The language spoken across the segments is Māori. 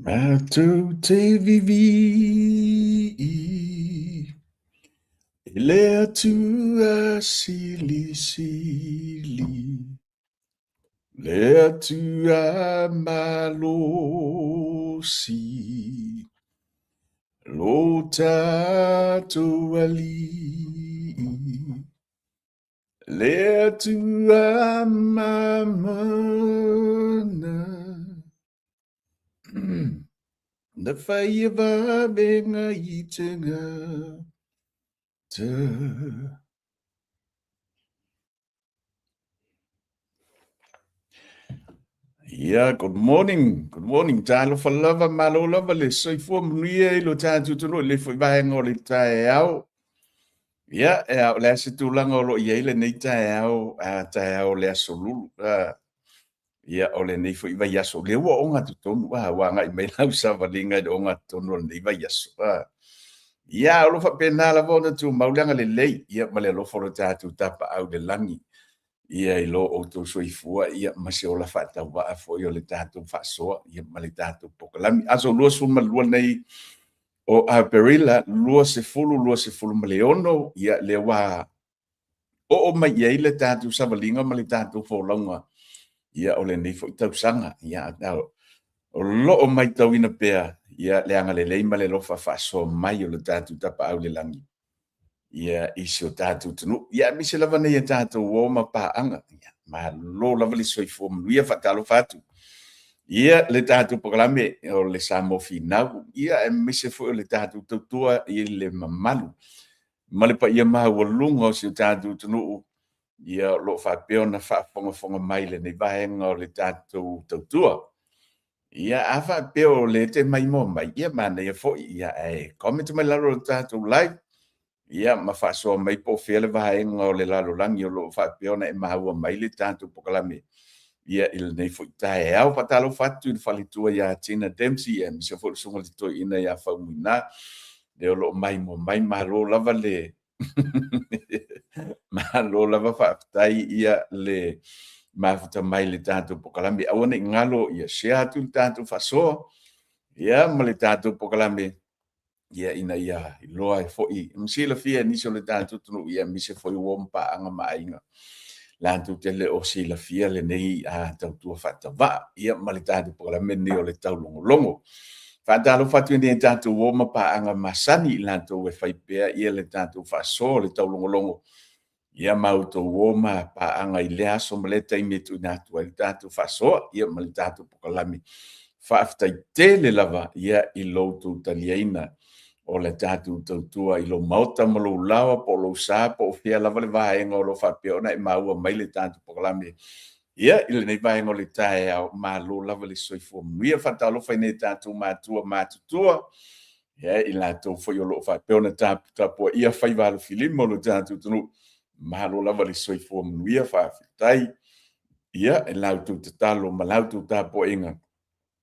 Mātou te vivi e lea tua sili sili, lea tua malosi, lo tātou ali, lea tua mamana. Na whaia venga I te ngata. Yeah, good morning. Good morning. Talo falava malo lava le soifua mnuia I lo tātu tunu le whaivahenga o le tae au. Yeah, le ase tūlanga o lo iei le nei tae au le aso lulu. Ia o le nei whaivai aso. Le ua o ngā tutonu. Wanga I mei lau savalinga I o ngā tutonu o le nei vai aso. Ia o lo whapena la vona tu maulanga le lei. Ia ma le lofo lo tātu tapa au le langi. Ia I lo o tō soifua, ia masi o la whaatau waa foi o le tātou whaasoa, ia ma le tātou pokalami. Aso lua suma lua nei o Aperila, lua se fulu ma le ono, ia le wā o mai iei le tātou savalinga ma le tātou wholaunga. Ia o le nei fo I tausanga, ia o lo o mai tauina pea, ia le anga le lei ma le lofa whaasoa mai o le tātou tapa au le langi. Ia isi o tātou tunu. Ia misi lava nei e tātou o ma paanga. Ma lo lava le soifua manuia whatalo whatu. Ia le tātou pokalame o le samo Fanau. Ia misi fo o le tātou tautua I le mamalu. Ma le pa ia maha walunga o si o tātou tunu. Ia lo whapeo na whafonga mai le nei vahenga o le tātou tautua. Ia a whapeo le te mai mo mai. Ia mana ia fo ia comment mai laro tātou live. Ia ma whaasoa mai po whiale vahenga o le lalo langi o lo whapeona e mahaua mai le tātou pokalame. Ia il nei fo tae au patalo whatu I whalitua ia Tina Dempsey e misa fo sunga li toi ina ia whaumuina. Le o lo mai mo mai mahalo lava le mahalo lava whaapatai ia le mafuta mai le tātou pokalame. Awane ngalo ia share tu tātou whasoa. Ia ma le tātou pokalame. Ia ina ia loa e foi msila fia Nisi o le tātou tunu ia misi foi wompa anga mainga lantu tele o sila fia le nei tautua whatava ia ma le tātou pokalame o le taulogologo whatalo whatu nei tātou woma pa anga masani lantu e whaipea ia le tātou whaso le taulogologo ia mautou woma pa anga I le aso ma le taimetu inatua le tātou whasoa ia ma le tātou pokalame whaafitai tele lava ia I loutou taliaina o le tātou tautua I lo mauta ma lo lawa po lo sa po fia lava le vahenga o lo whapeona e maua mai le tātou pokalame. Ia I le nei vahenga o le tae au ma lo lava le soifua manuia whatalo whai nei tātou mātua mātutua. Ia I lātou whai o lo whapeona tāpua ia whai walu filima o lo tātou tunu ma lo lava le soifua manuia whawhitai. Ia e lautou te talo ma lautou tāpua inga.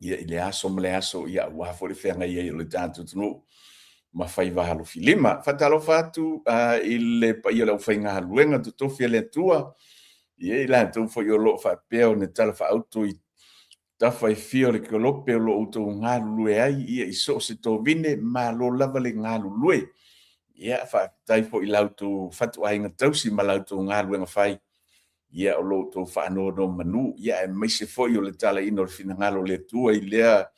Ia I le aso ma le aso ia wafo le whenga ia I le tātou tunu. Ma fai vahalo filima fatalo fatu I le pa ia le whainga haluenga tu tofi le tua ia I la tu fo yo lo fa peo ne tala fa auto I ta fai fio le kolope lo auto ngalu e ai ia I so se to vine ma lo lava le ngalu lue ia fa tai fo I lauto fatu ai nga tausi ma lauto ngalu nga fai ia o lo to fa no no manu ia e mai se fo yo le tala ino le fina ngalo le tua I lea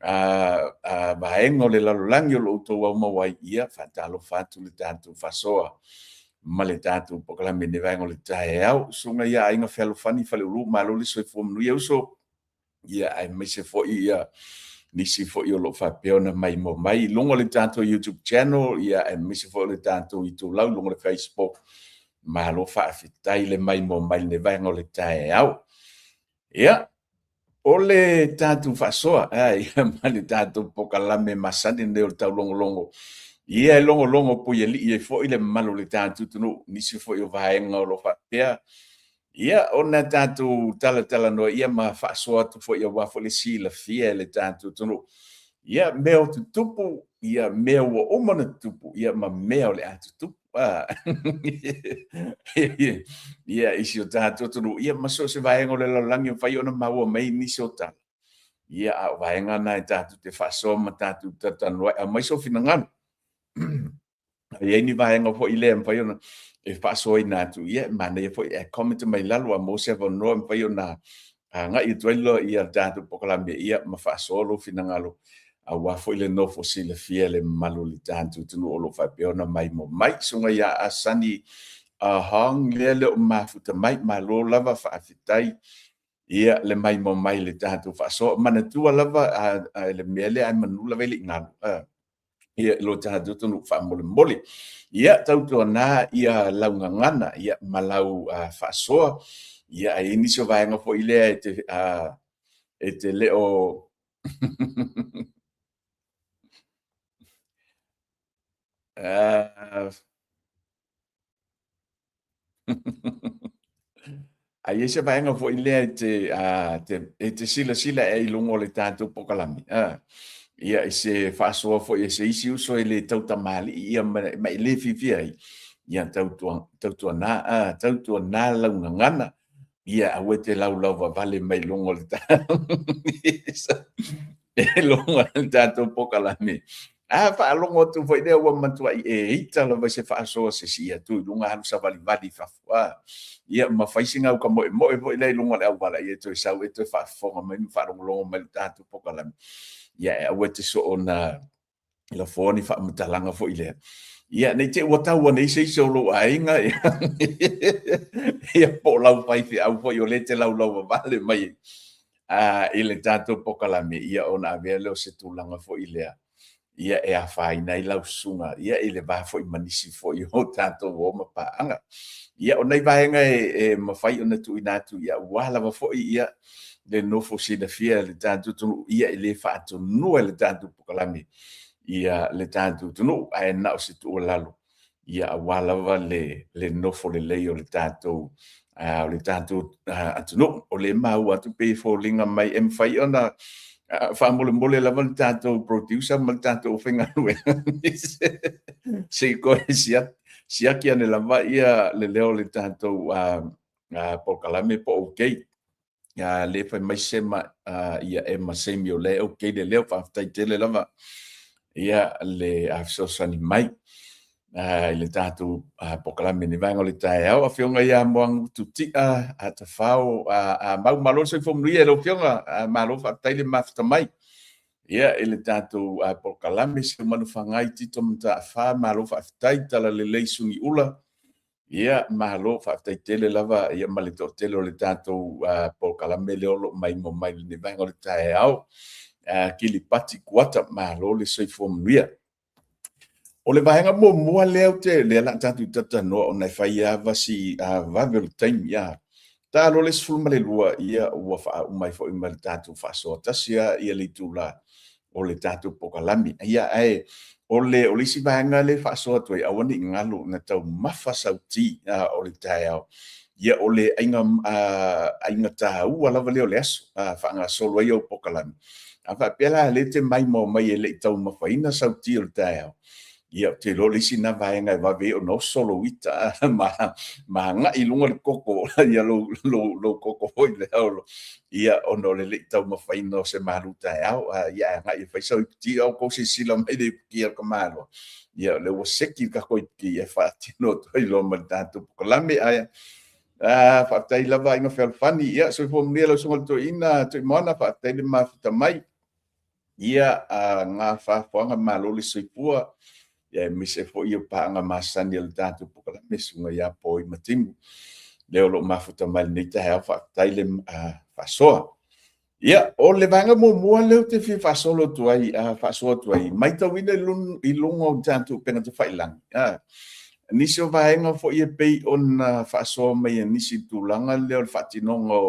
vaenga o le lalolangi o lo utou au mawai ia whatalo whatu le tātou whasoa ma le tātou pokalame ne vaenga o le tae au sunga ia ainga whelo whani whale uru malo le soe fuamunu ia uso ia ai meise fo ia Nisi fo I o lo whapeona mai mo mai longa le tātou YouTube channel ia ai meise fo le tātou I tū lau longa le Facebook malo whaafitai le mai mo mai ne vaenga o le tae au ia o le tātou whasoa, ia ma le tātou pokalame masani neo le tau longo. Ia e longo po ia li ia fo I le malo le tātou tunu, Nisi fo I o vaenga o lo whapea. Ia o na tātou tala noa, ia ma whasoa tu fo I a wafo le sila fia le tātou tunu. Ia meo tu tupu, ia meo o omana tupu, ia ma meo le atu tupu. Ia isi o tātou tunu, ia maso se vaenga o le lalangi o whai ona maua mai Nisi o tala. ia a vaenga na tātou te whaasoa ma tātou tatanua a mai so finanganu. Ia ni vaenga fo i lea mwhai ona e whaasoa i nātu ia mana ia fo e komita mai lalu a mose va noa mwhai ona nga i tuailo ia tātou pokalame ia ma whaasoa lo finangalo a wafo i le nofo si le fia le malu le tātou tunu o lo whapeona mai mo mai sunga ia a sani a hang lea le o mafuta mai ma lo lava whaafitai ia le mai mo mai le tātou whaasoa mana tua lava a le mele ai manula vele ngalu ia lo tātou tunu whaamole ia tautua nā ia laungangana ia malau whaasoa ia ai iniso vaenga fo i lea e te leo ai ese vaenga fo i lea te sila e ilungo le tātou pokalami ia se whaasoa fo i se isi uso i le tautamali ia mai le Fiafia ia tautua nā laungangana ia awe te lau vale mai longo le tātou e longo le tātou pokalami whaalongo tu fo i lea ua matua i ita la vai se whaasoa se sia tu lunga hanu sa vali whafua ia ma whaisinga au ka moe fo i lea longo le au wala ia toi sau e toi whaafonga mai whaalongo mai le tātou pokalami ia e awe te so ona la fōni whaamutalanga fo i lea. Ia nei te ua tau nei se iso lo ainga ia po lau whaifi au fo i o le te lau vale mai i le tātou pokalame ia ona avea leo se tūlanga fo i lea. Ia e a whai nei lau sunga ia i le vā fo i manisi fo i o tātou o mapaanga. Ia o nei vaenga e mawhai o na tu inatu ia walawa fo i ia le nofo Fiafia le tātou tunu ia i le whaato nua le tātou pokalame ia le tātou tunu ai nao se tu lalu ia walawa le nofo le leo le tātou atunu o le mau atu pe fo linga mai em whai ona whaamole lava le tātou producer ma le tātou whenga nue se koe siaki ane lava ia le leo le tātou pokalame po okei le fai mai sema ia e masemi o le okei le leo whaafitai tele lava ia le afsosani mai le tātou pokalame ni vanga le tae au a whionga ia moang tuti a ta whao mau malo se whomruia e lo whionga malo whaafitai le mafta mai ia le tātou pokalame se manu whangai tito mta wha malo whaafitai tala le leisungi ula ia malo whaafitai tele lava ia malito tele o le tātou pokalame le olo mai mo mai ni vanga le tae au kili pati kuata malo le soifo mnuia. O le vahenga mua leo te le ala tātou tatanoa o nei whaia vasi vavelu taimi ia. Tā lo le sfulma le lua ia ua wha umai fo ima le tātou whasoa tasia ia le tūla o le tātou pokalami. Ia o le isi vahenga le whasoa tuai awani ngalu na tau mafa sauti o le tae au. Ia o le ainga tā ua lava leo le aso whaanga solo ia o pokalami. Afa pela le te mai mo mai e le tau mawhaina sauti o le tae au. Ia te lo lisi na vaenga va ve o no solo wita ma nga i lunga le koko ia lo koko hoi le au ia ono le tau mawhaina se maru tae au ia nga i whaisau i ti au ko si sila mai le kia ka maru ia le o seki ka koi ki e whaatino toi lo ma tātou pokalame aia whaatai lava inga whelfani ia so i fōmnia lau sungal to ina to i moana whaatai le mawhita mai ia ngā whaafuanga malo le soipua ia mise fo ia paanga masani le tātou pokalame sunga ia po i matimu leo lo mafuta mai nei te hea whaatai le whasoa ia o le vanga mua leo te whi whasolo tuai whasoa tuai mai tau ina i lungo tātou penga te whailang nisi o vaenga fo ia pei on whasoa mai nisi tūlanga leo le whatinongo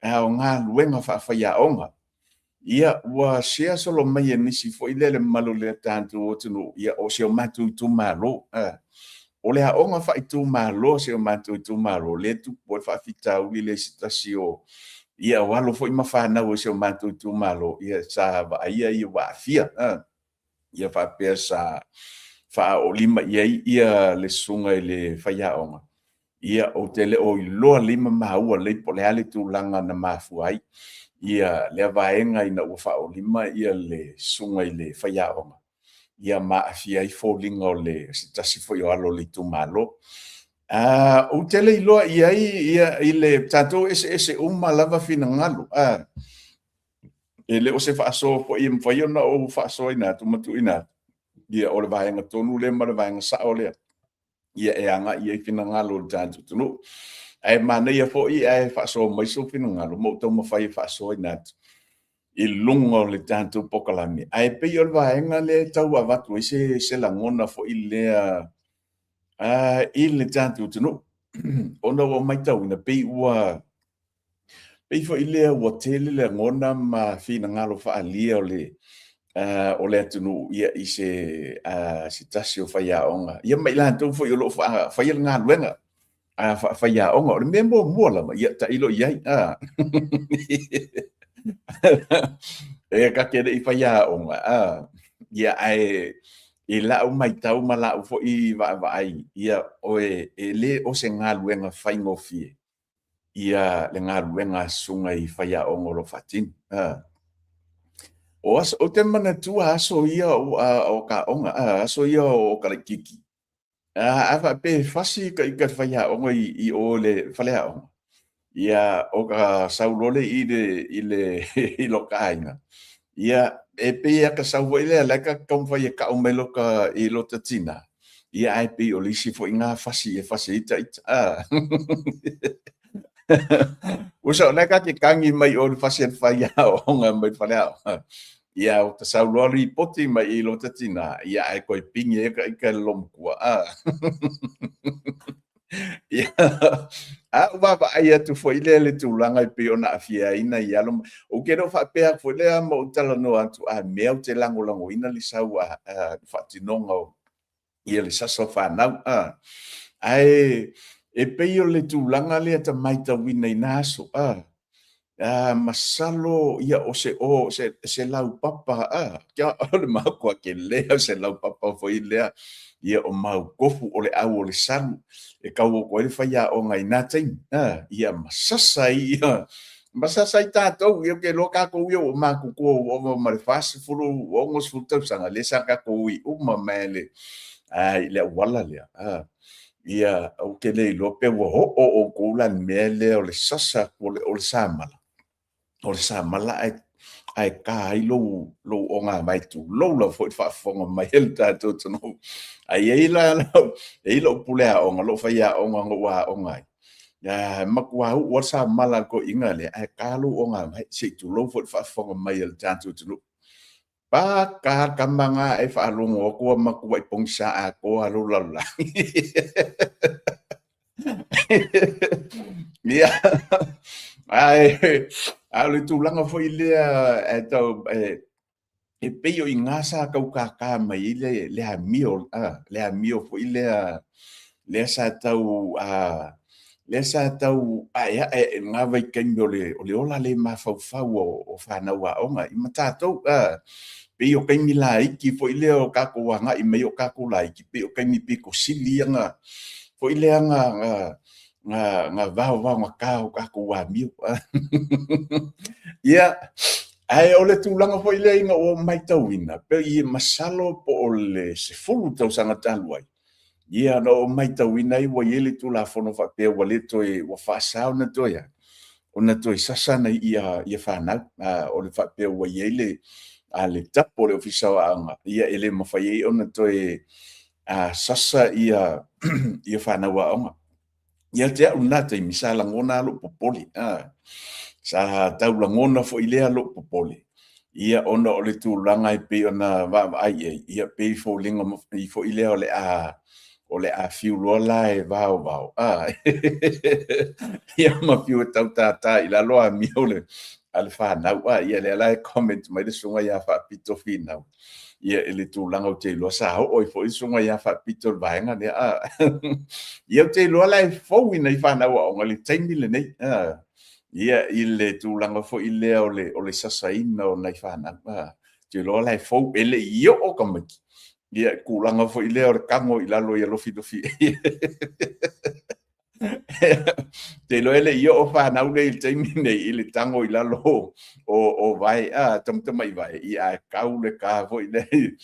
o ngā luenga Faiaoga ia ua sia solo mai nisi fo ile le malo le tātou o tunu ia o se o matu tu malo o le aonga fa itu malo se o matu tu malo le tu po fa fita u le sitasi o ia walo fo ima fa na o se o matu tu malo ia sa va ia wa fia ia fa pesa fa o lima ia le sunga le Faiaoga ia o te le o iloa lima maua le po le ale tulaga na mafuai ia le vaenga ina ua faaolima ia le sunga i le Faiaoga ia maafia i fōlinga o le tasi foi o alo le tumalo o te le iloa ia i le tatou ese uma lava finagalu e le o se faaso po i mwhai ona o faaso ina tumatu ina ia o le vaenga tonu le ma le vaenga sao lea ia e anga ia i finagalo le tatou tunu ai mana ia fo i ai faaso mai so finagalo mo tau mawhai faaso ina i lungo le tatou pokalami ai pe o le vaenga le tau avatu i se langona fo i lea i le tatou tunu ona o mai tau ina pe ua pe fo i lea ua tele le ngona ma finagalo Faaalia o le atunu ia i se tasi o Faiaoga ia mai latou foi o loo faia le galuega Faiaoga o le mea muamua lama ia taʻilo i ai e kake leʻi Faiaoga ia ae i laʻu maitau ma laʻu foʻi vaʻavaʻai ia oe e lē o se galuega faigofie ia le galuega suga i Faiaoga o lo faatini o te manatua aso ia o kaʻoga aso ia o kalakiki a pe fasi ka i ka Faiaoga i o le faleaʻoga ia o ka saulole i le i lo kainga ia e pe ia ka sau i le la ka kom fai ka o melo ka i lo tatina ia ai pe o lisi fo inga fasi e fasi ita usa la ka ke kangi mai o fasi e Faiaoga mai faleaʻoga ia o te saulole i poti mai i lo tatina ia ai koe pingi e ka lomkua ia vai atu foi le tulaga i pe ona afiaina i alo o ke no faapea foi lea ma o talanoa atu a mea o te lagolagoina le Sauā faatinoga o ia le sasa o Fanau ae e pei o le tulaga lea tamaitauina ina aso masalo ia o se laupapa kia o le makua ke lea se laupapa foi lea ia o maukofu o le au o le salu e kau o koe le Faiaoga inā taimi ia masasa i tātou ia ke lo kākou ia o makukua ua ma le fasifulu ogo sefulu tausaga le sa kākou i uma mai i le auala lea ia o ke le iloa pe ua ho'o o kou lani mea lea o le sasa o le samala o le samala ai ka ai lou o ngā mai tu lou la foi whaafonga mai ele tātou tano ai e ila Puleaoga lo Faiaoga ngā o ngai ya makua o sa mala ko inga le ai ka lou o ngā mai se tu lou foi whaafonga mai ele tātou tano pa ka kamanga e whaalongo o kua makua i pongsa a ko alo lala ia ai ale tulaga foi lea e tau e pei o i ngasa kau kaka mai le hamio foi lea sa tau ia e ngava i kaimi o le ola le mafaufau o Fanau Aoga i matatou pei o kaimi laiki foi lea o kako agaʻi mai o kako laiki pei o kaimi pikosili aga foi lea nga vao nga kao kako wamio ia ai o le tulaga foi le inga o maitauina pe i masalo po o le sefulu tausaga talu ai ia no maitauina i ua ia le tulafono faapea ua lē toe ua faasā ona toe sasa na ia Fanau o le faapea ua iai le tapo o le ofisauaʻaga ia e lē mafai ai ona toe sasa ia Fanau Aoga ia te au nā taimi sa lagona lo popoli sa taulagona foʻi lea lo popoli ia ona o le tulaga e pei ona vaavaai ai ia pei foliga i foʻi lea o le a fiuloa la e vaovao ia mafiu e tautatā i lalo amia o le Fanau ia le ala e comment mai le suga iā faapito finau ia e le tulaga o te iloa sa hoʻo i foʻi suga iā faapito le vaega lea ia o te iloa la e fou ina i Fanau Aoga le taimi lenei ia i le tulaga foʻi lea o le sasaina ona i Fanau te iloa la e fou e leʻi o'o kamaki ia kulaga foʻi lea o le kago i lalo ia lofilofi te loele ia o whanau nei te mine i le tango i lalo o vai tamtama i vai i a kau le ka vo i nei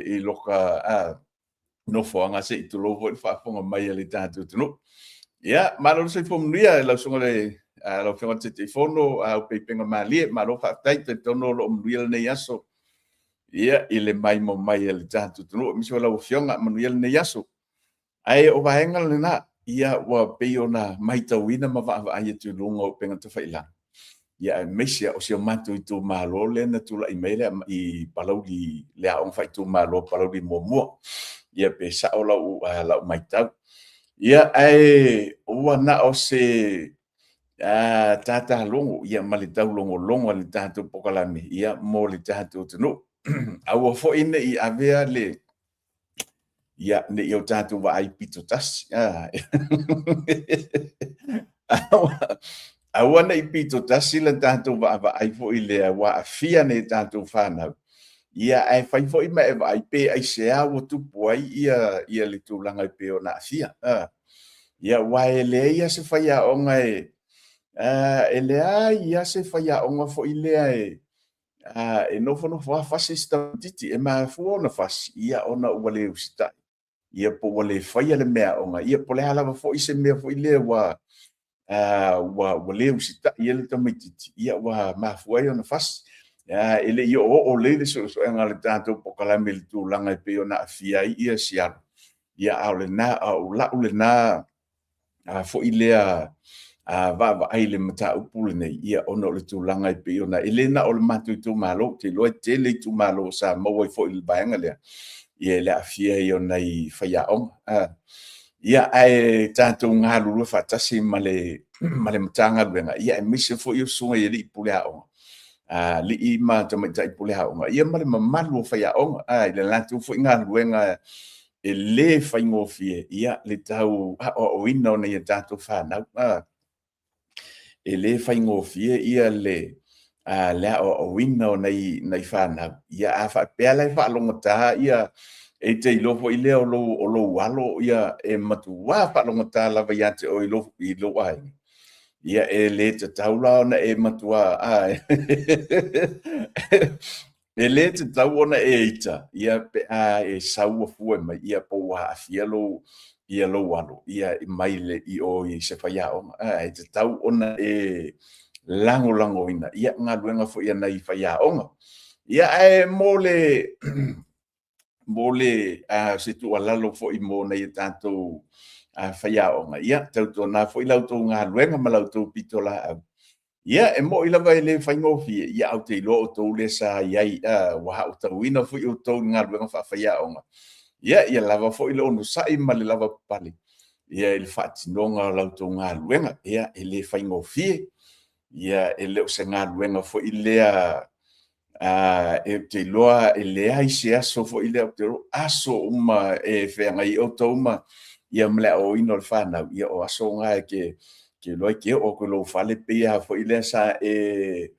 i loka no foanga se i tulo vo i whafonga mai le tātou tunu ia malo se fo mnia la songa le lo fenga te fono au pepenga malie malo whaatai te tono lo mnia nei aso ia i le mai mo mai le tātou tunu miso la fionga mnia nei aso ai o vaenga le na ia wa peona mai tawina ma va ai tu lunga o penga te faila ia mesia o se matu i tu malo le na tu la email i palau di le on fai tu malo palau di momo ia pe sa o la mai tau ia ai o na o se tata longo ia mali tau longo le tatu pokalami ia mo le tatu tunu au fo ina i avea le ia ne yo tatu wa ai pito tas aua na i pito tas le tatu wa ai fo ile wa afia ne tatu Fanau ia ai fai fo i mai ai pe ai se a o tu poi ia le tu langa pe o na afia ia wa ele ia se Faiaoga ele ia se Faiaoga fo ile e no fo fasi sta titi e ma fo na fasi ia ona wale usita ia po wale faia le mea onga ia po le hala fo i se mea fo ile wa wale usita ia le tamititi ia wa ma fo ia na fasi ele ia o le so nga le tanto po kala mel tu langa pe ona afia ia sia ia au le na au la le na fo ile va ai le mata upule nei ia ono le tu langa pe ona ele na o le matu tu malo te lo te le tu malo sa mo fo il baenga le ia le afia ia nei Faiaoga ia ai tanto ngalu fa tasi male matanga benga ia mise fo i sunga ia li pule aonga li i ma tama tai pule aonga ia male mamalu Faiaoga le latu fo ngalu nga e le faingofie ia le tau o ina ona ia tanto Fanau e le faingofie ia le le o ina nei Fanau ia a fa pela fa longota ia e te ilofo i lea o lo walo ia e matua fa longota lava ia te o ilo ai ia e le te taula ona e matua e le te tau ona e ita ia pe e saua fue mai ia po afia lo ia lo walo ia i mai le i o i se Faiaoga e te tau ona e lango ina ia ngaluenga fo ia nei Faiaoga ia e mole se tu alalo fo i mo nei tanto Faiaoga ia tau tona fo i lautou galuega ma lautou pitola ia e mo i lava le faingofi ia au te ilo o tou le sa iai wa hau tauina fo i o tou galuega fa Faiaoga ia lava fo i lo no sai ma le lava pali ia il faatinoga lautou galuega ia e le faingofi ia e le o se galuega fo i lea e te loa e le ai se aso fo i lea te aso uma e whengai o tauma ia mlea o ino le Fanau ia o aso ngā ke loa ke o ko lo fale pia fo i lea sa e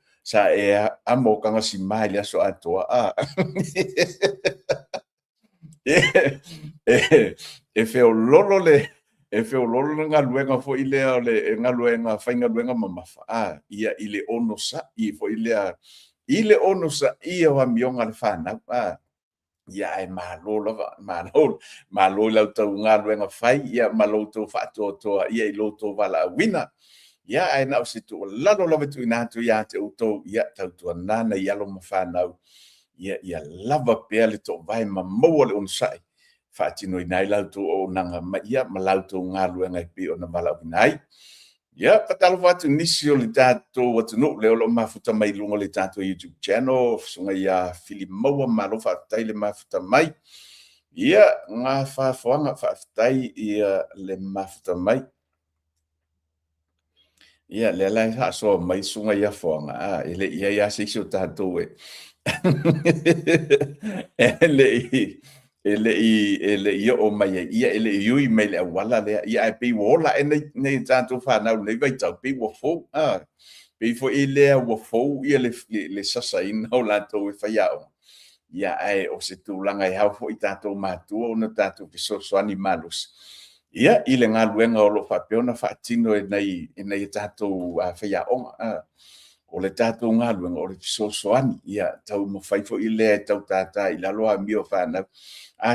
amo kanga si mai le aso atoa e feo lolo ngā luenga fo i lea ngā luenga whainga luenga mamafa ia i le ono sa i fo i lea ile ono sa ia wa mionga le Fanau ia e malo lau tau ngaluenga fai ia malo tau whaatoa ia i loto wala wina ia ai nao se tu lalo lava tu ina tu ia te utou ia tau tua nana i alo ma Fanau ia lava pea le to vai ma maua le ono sai whaatino i nai lau tu o nanga ma ia ma lau tau ngaluenga i pi o na wala wina ai ia patalo watu Nisi o le tātou watunu leo lo mafuta mai lunga le tātou YouTube channel sunga ia Filimaua malo whaatai le mafuta mai ia ngā whaafoanga whaatai ia le mafuta mai ia le lai haasoa mai sunga ia whaanga ele ia seisi o tātou ele i o mai ia ele i mai le wala le ia e pe wola e nei tanto Fanau nei vai tau pe wo fo pe fo ele wo fo ia le sasa in ho la to e Faiaoga ia ai o se tu langa i hau fo i tatou matua ona tatou ke so animalos ia i le galuega o loo faapeona faatino e nei tatou Faiaoga o le tatou galuega o le fesoasoani ia tau mafai foʻi lea e tautata i lalo amio fanau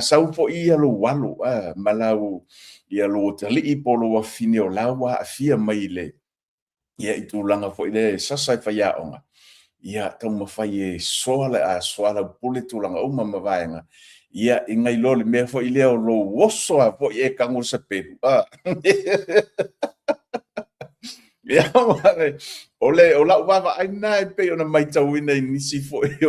sau foʻi ia lou alo ma lau ia lou talii po lou afine o lau aafia mai le ia i tulaga foʻi le sasa e Faiaoga ia tau mafai e soa lau pule tulaga uma ma vaega ia i gai lo le mea foʻi lea o lou oso a foʻi e kago le sapelu ia male o lau vavaaina e pei ona maitauina i nisi foʻi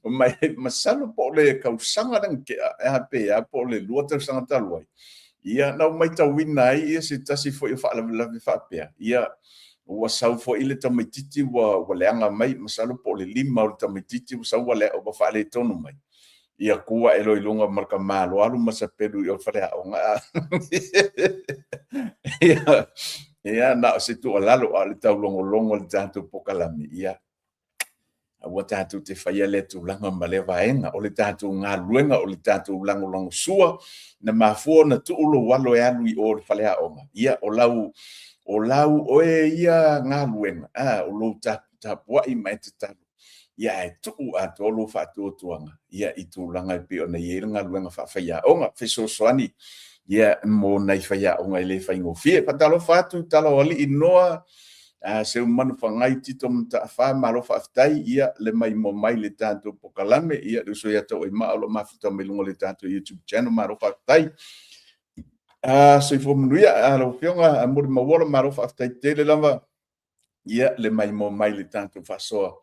o mai masalo po o le kausaga lagakea e pea po o le lua tausaga talu ai ia nau maitauina ai ia se tasi foʻi o faalavelavi faapea ia ua sau foʻi le tamaitiiti ua leaga mai masalo po o le lima o le tamaitiiti ua sau ua faaletonu mai ia kua e loiluga ma le kamaloalu ma sapelu i o Faiaoga ia na o se tuʻalalo a le taulogologo le tatou pokalami ia ua tatou te faia le tulaga ma le vaega o le tatou galuega o le tatou lagolago sua na mafua na tuʻu alo e alu i o le Faiaoga ia o lau oe ia galuega o lou tapuaʻi ma e tatalu ia e tuʻu atolu faatuatuaga ia i tulaga e pei ona iai le galuega faafaiaʻoga fesoasoani ia mo nai Faiaoga i le faigofie patalofa atu talo alii noa se umanu fagai tito mataʻafā malo faafetai ia le maimo mai le tatou pokalame ia le uso ia tau ai maa o loo mafuta mai luga le tatou YouTube channel malo faafetai soifua manuia lo fioga mo le mauola malo faafetai tele lava ia le maimo mai le tatou faasoa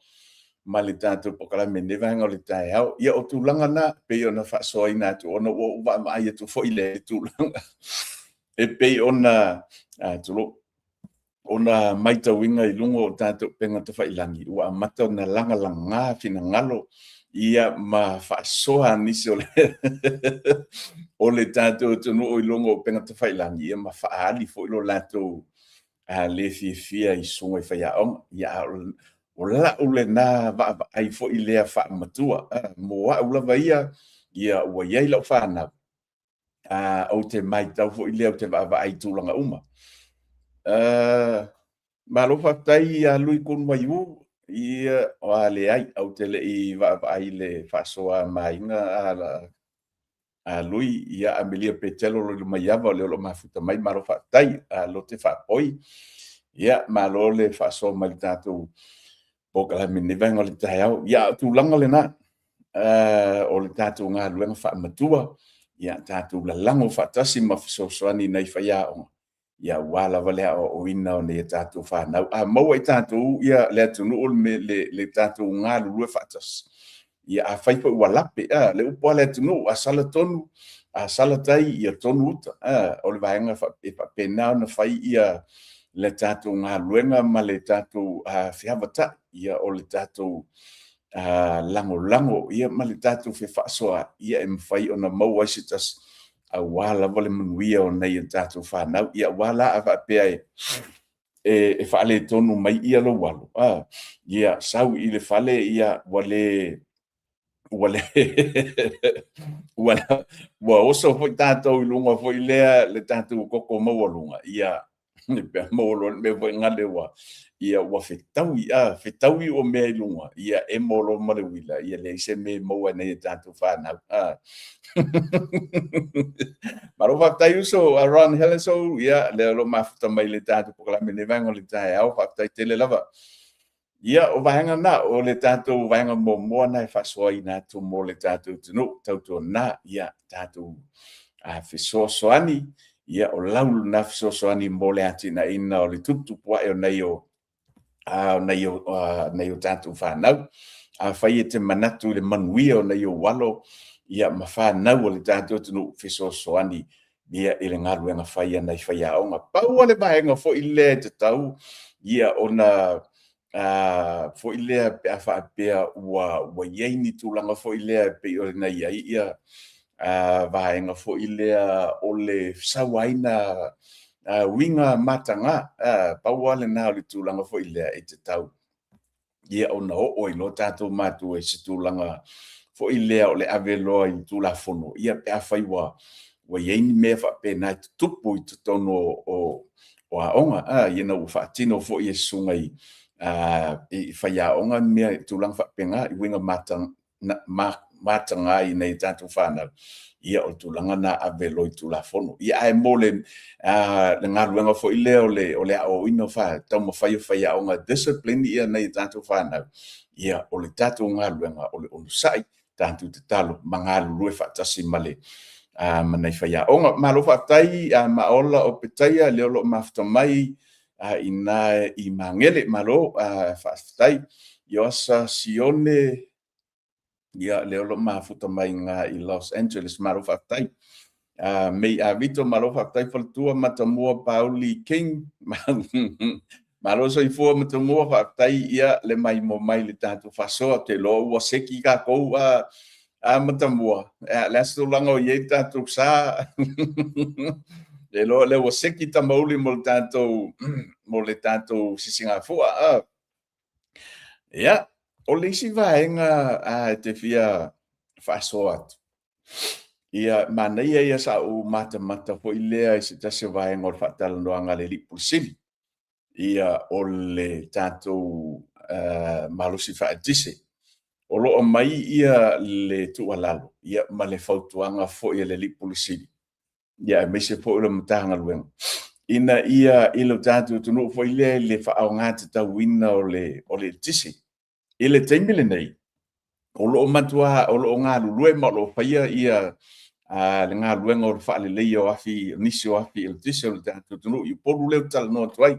ma le tatou pokalame ne vaega o le taeao ia o tulaga na pei ona faasoaina atu ona ua vaamaai atu foʻi le tulaga e pei ona ona maitauiga i luga o tatou pega tafailagi ua amata ona lagalagā finagalo ia ma faasoa nisi o le tatou tunuu i luga o pega tafailagi ia ma faaali foʻi lo latou le fiafia i suga i Faiaoga ia o laʻu lenā vaavaai foʻi lea faamatua mo aʻu lava ia ua iai laʻu fanau ou te maitau foʻi lea o te vaavaai tulaga uma malo faafetai ia lui kunu mai u ia o a leai au te leʻi vaavaai le faasoa maiga lui ia amelia petelo lo le maiava o le olo mafuta mai malo faafetai lo te faapoi ia malo le faasoa mai le tatou pokalame ne vaega o le taeao ia tulaga lenā o le tatou galuega faamatua ia tatou lalago faatasi ma fesoasoani nai Faiaoga ia ua lava le aʻoaʻoina o nei tatou fanau maua i tatou ia le atunuu le tatou galulue faatasi ia afai foʻi ua lape le upu le atunuu asala tonu asala tai ia tonu uta o le vaega e faapena ona fai ia le tatou galuega ma le tatou feavataʻi ia o le tatou lagolago ia ma le tatou fefaasoa ia e mafai ona mau ai se tasi auā lava le manuia o nei tatou fanau ia ua la faapea e faaletonu mai ia lou alo ia sau i le fale ia ua oso foʻi tatou i luga foʻi lea le tatou koko maualuga ia pea maualuga mea foʻi gale ia ua fetaui o mea i luga ia e molo ma le uila ia leai se me maua nei tatou fanau Maro faafetai uso around hele so ia le lo mafuta mai le tatou pokalame ne vaega o le taeao faafetai tele lava ia o vaega na o le tatou vaega momoa na e faasoaina atu mo le tatou tunuu tautuanā ia tatou fesoasoani ia o lau lona fesoasoani mo le atinaina o le tuputupuaʻe o nei o tatou fanau afai e te manatu i le manuia o nei o walo ia ma fanau o le tatou tunuu fesoasoani ia i le galuega faia nai Faiaoga paua le vaega foʻi lea tatau ia ona foʻi lea pe a faapea ua iai ni tulaga foʻi lea pei o lenai ai ia vaega foʻi lea o le sauāina uiga matagā paua lenā o le tulaga foʻi lea e tatau ia ona o'o i lo tatou matua i se tulaga foʻi lea o le ave loa i tulafono ia pe a fai ua ua iai ni mea faapena ai tutupu I totono o Aoga ia na ua faatino foʻi e susuga I Faiaoga mea tulaga faapega I uiga mataga I nei tatou fanau ia o tulaga na avelo I tulafono ia ae mo le galuega foʻi lea o le aʻoina fa taumafai o Faiaoga discipline ia nei tatou fanau ia o le tatou galuega o le olusaʻi tatou tatalo magalulue faatasi ma le manai Faiaoga malo faafetai maola o petaia leo loo mafuta mai ina I magele malo faafetai Ioasa Sione ia leo loo mafuta mai nga I Los Angeles malo faafetai mei avito malo faafetai faletua matamua Pauli King malo soifua matamua faafetai ia le mai mo mai le tatou fasoa te lo ua seki kakou matamua le asitulaga o iai tatou sa le lo le ua seki tamauli mo le tatou sisigafua ia o le isi vaega te fia faasoa atu ia manaia ia sa'u matamata fo'i lea I se tasi o vaega o le faatalanoaga le li'ipulesili ia o le tatou malosi fa'atise o lo'o mai ia le tu'alalo ia ma le fautuaga fo'i le li'ipulesili ia me se fo'i le matagaluega ina ia I lo tatou tunuu fo'i lea I le fa'aogā tatauina o le tisi I le taimi lenei o lo'o matua o lo'o galulue ma o lo'o faia ia le galuega o le fa'alelei o afi nisi o afi I le tisi o le tatou tunuu I polu leo talanoa atu ai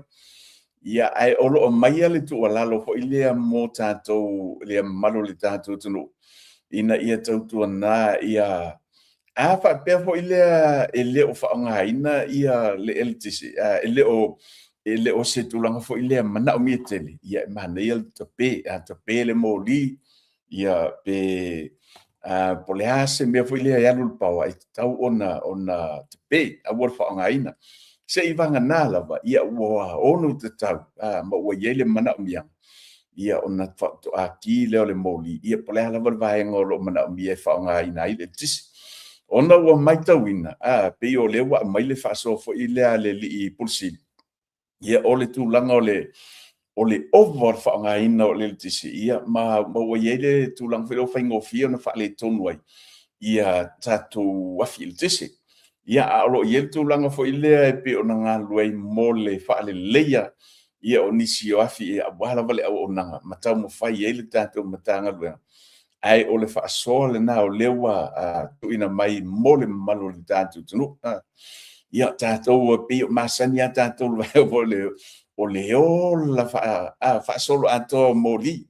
ia ai o lo'o maia le tu'alalo fo'i lea mo tatou lea mamalo le tatou tunuu ina ia tautuanā ia fa'apea fo'i lea e lē o fa'aogāina ia le tisi e lē o se tulaga fo'i lea mana'o mia tele ia e manaia le tapē le moli ia pe po le ase mea fo'i lea e alu le pau ai tatau ona tapē aua le fa'aogāina se'i vaganā lava ia ua onu tatau ma ua iai le mana'o mia ia ona fa'ato'aki lea o le moli ia po le lava le vaega o lo'o mana'o mia e fa'aogāina ai le tisi ona ua mai tauina pei o le ua mai le fa'asoa fo'i lea le li'i pulesili ia o le tulaga o le ova o le fa'aogāina o le tisi ia ma ua iai le tulaga fo'i le faigofia ona fa'aletonu ai ia tatou afi I le tisi ia a o lo'o iai le tulaga fo'i lea e pe ona galu ai mo le fa'aleleia ia o nisi o afi e auā lava le auaunaga ma taumafai ai le tatou matagaluega ai o le fa'asoa lenā o lea ua tu'uina mai mo le mamalo le tatou tunuu ia tatou pei o masani a tatou le vae o le ola fa'asolo atoa moli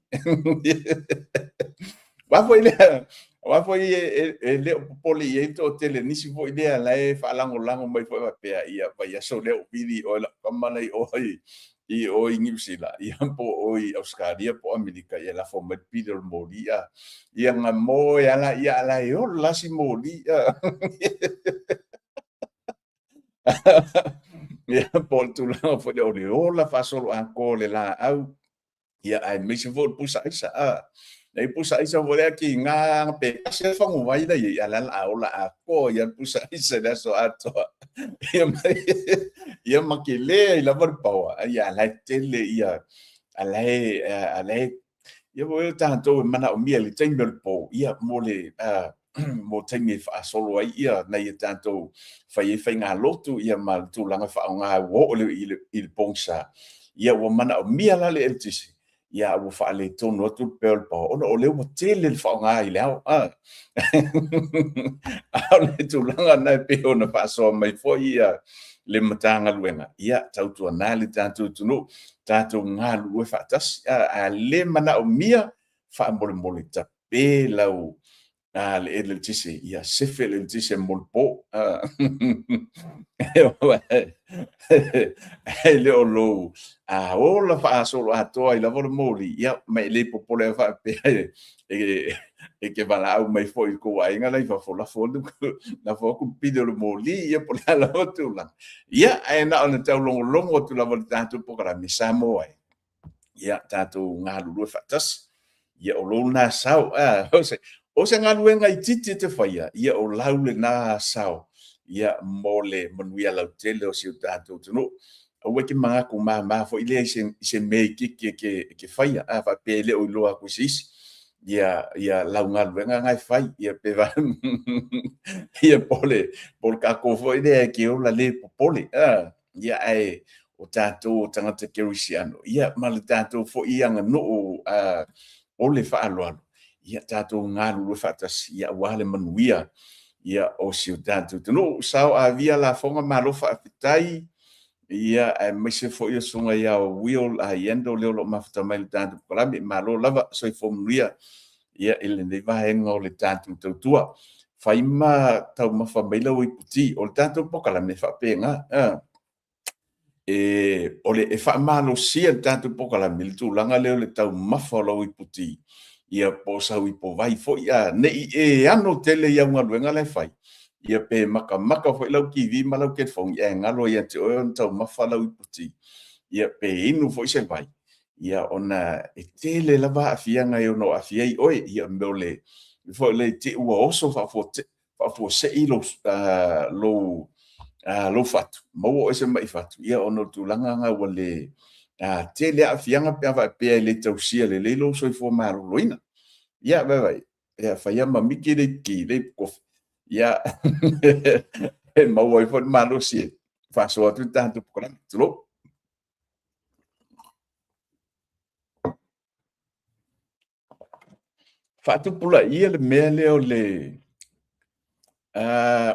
wa foi e le popoli e to tele nisi foi lea lai fa'alago mai foi pea ia vai aso le opini o la kamana I New Zealand ia po o I Australia po Amerika ia la forma Peter moli ia nga mo ia la o la si moli ia po tu la foi o la fasolo anko le la au ia ai me se vo pusa isa nei pusa isa vo le ki nga pe se fa ngo vai da ia la ola a ko ia pusa isa da so ato ia makele la vor pawa ia la tele ia alai ia vo tanto mana o mia le tengo po ia mole mo tengi fa solo ai ia na ia tanto fai nga lotu ia mal tu langa fa nga wo le il ponsa ia wo mana o mia la le eltisi ia wo fa le tono tu pel pa ona o le mo tele fa nga i leo le tu langa na pe ona fa so mai fo ia le matanga luenga ia tautu ana le tanto tunu tato nga lu fa tas a le mana o mia fa mole ta pe lau le tisi ia sefe le tisi molpo le olo ola fa solo atoa I lavo le moli ia mai le popole fa pe e ke vala au mai foi ko ai nga lai fa fola folu na fo ku pide le moli ia por la tu la ia e na ona tau longo tu lavo tanto programa samo ai ia tanto nga lu fa tas ia o lo na sau o se ngaluenga I titi te whaia ia o laule nā sao ia mo le manuia lau tele o si tātou tunu. Ua ke mangaku mā fo ile se mei ke whaia, a wha pele o iloa kusisi. Ia launga luenga ngai whai, ia pewa, ia pole ka kofo ide ke o la le popole, ia ai o tātou tangata kerisiano. Ia mali tātou fo ianga no o le whaaloalo. Ia tātou ngāru le whaatasi, ia wale manuia, ia o si o tātou tunu. Sauā la fonga malofa apitai, ia maise fo ia sunga ia o wheel a iendo leo lo mafuta mai le tātou kalami, malo lava soi fo manuia, ia ele nei vahenga o le tātou tautua. Whaima tau mawha meila o iputi, o le tātou pokalami whapenga, o le whaamalo sia le tātou pokalami, le tūlanga leo le tau mawha o iputi, ia po sau ipo vai fo ia, nei ano tele ia unga luenga lai whai. Ia pe maka fo ilau kiwi malau ke fong ia ngalo ia te oe tau mawha lau iputi. Ia pe inu fo isa vai. Ia ona tele lava afia ngai ono afia i oe, ia meole, fo le te ua oso fa fo se ilo lo fatu. Mau o ese mai fatu. Ia ono tūlanga ngā wale tele afianga pe awa pe le tausia le leilo soi fo maru loina. Ia vai. Ia whaia mamiki le ki le kofi. Ia mau ai fo malu si. Fa so atu tanto pokola tulo. Fa tu pula ia le mele o le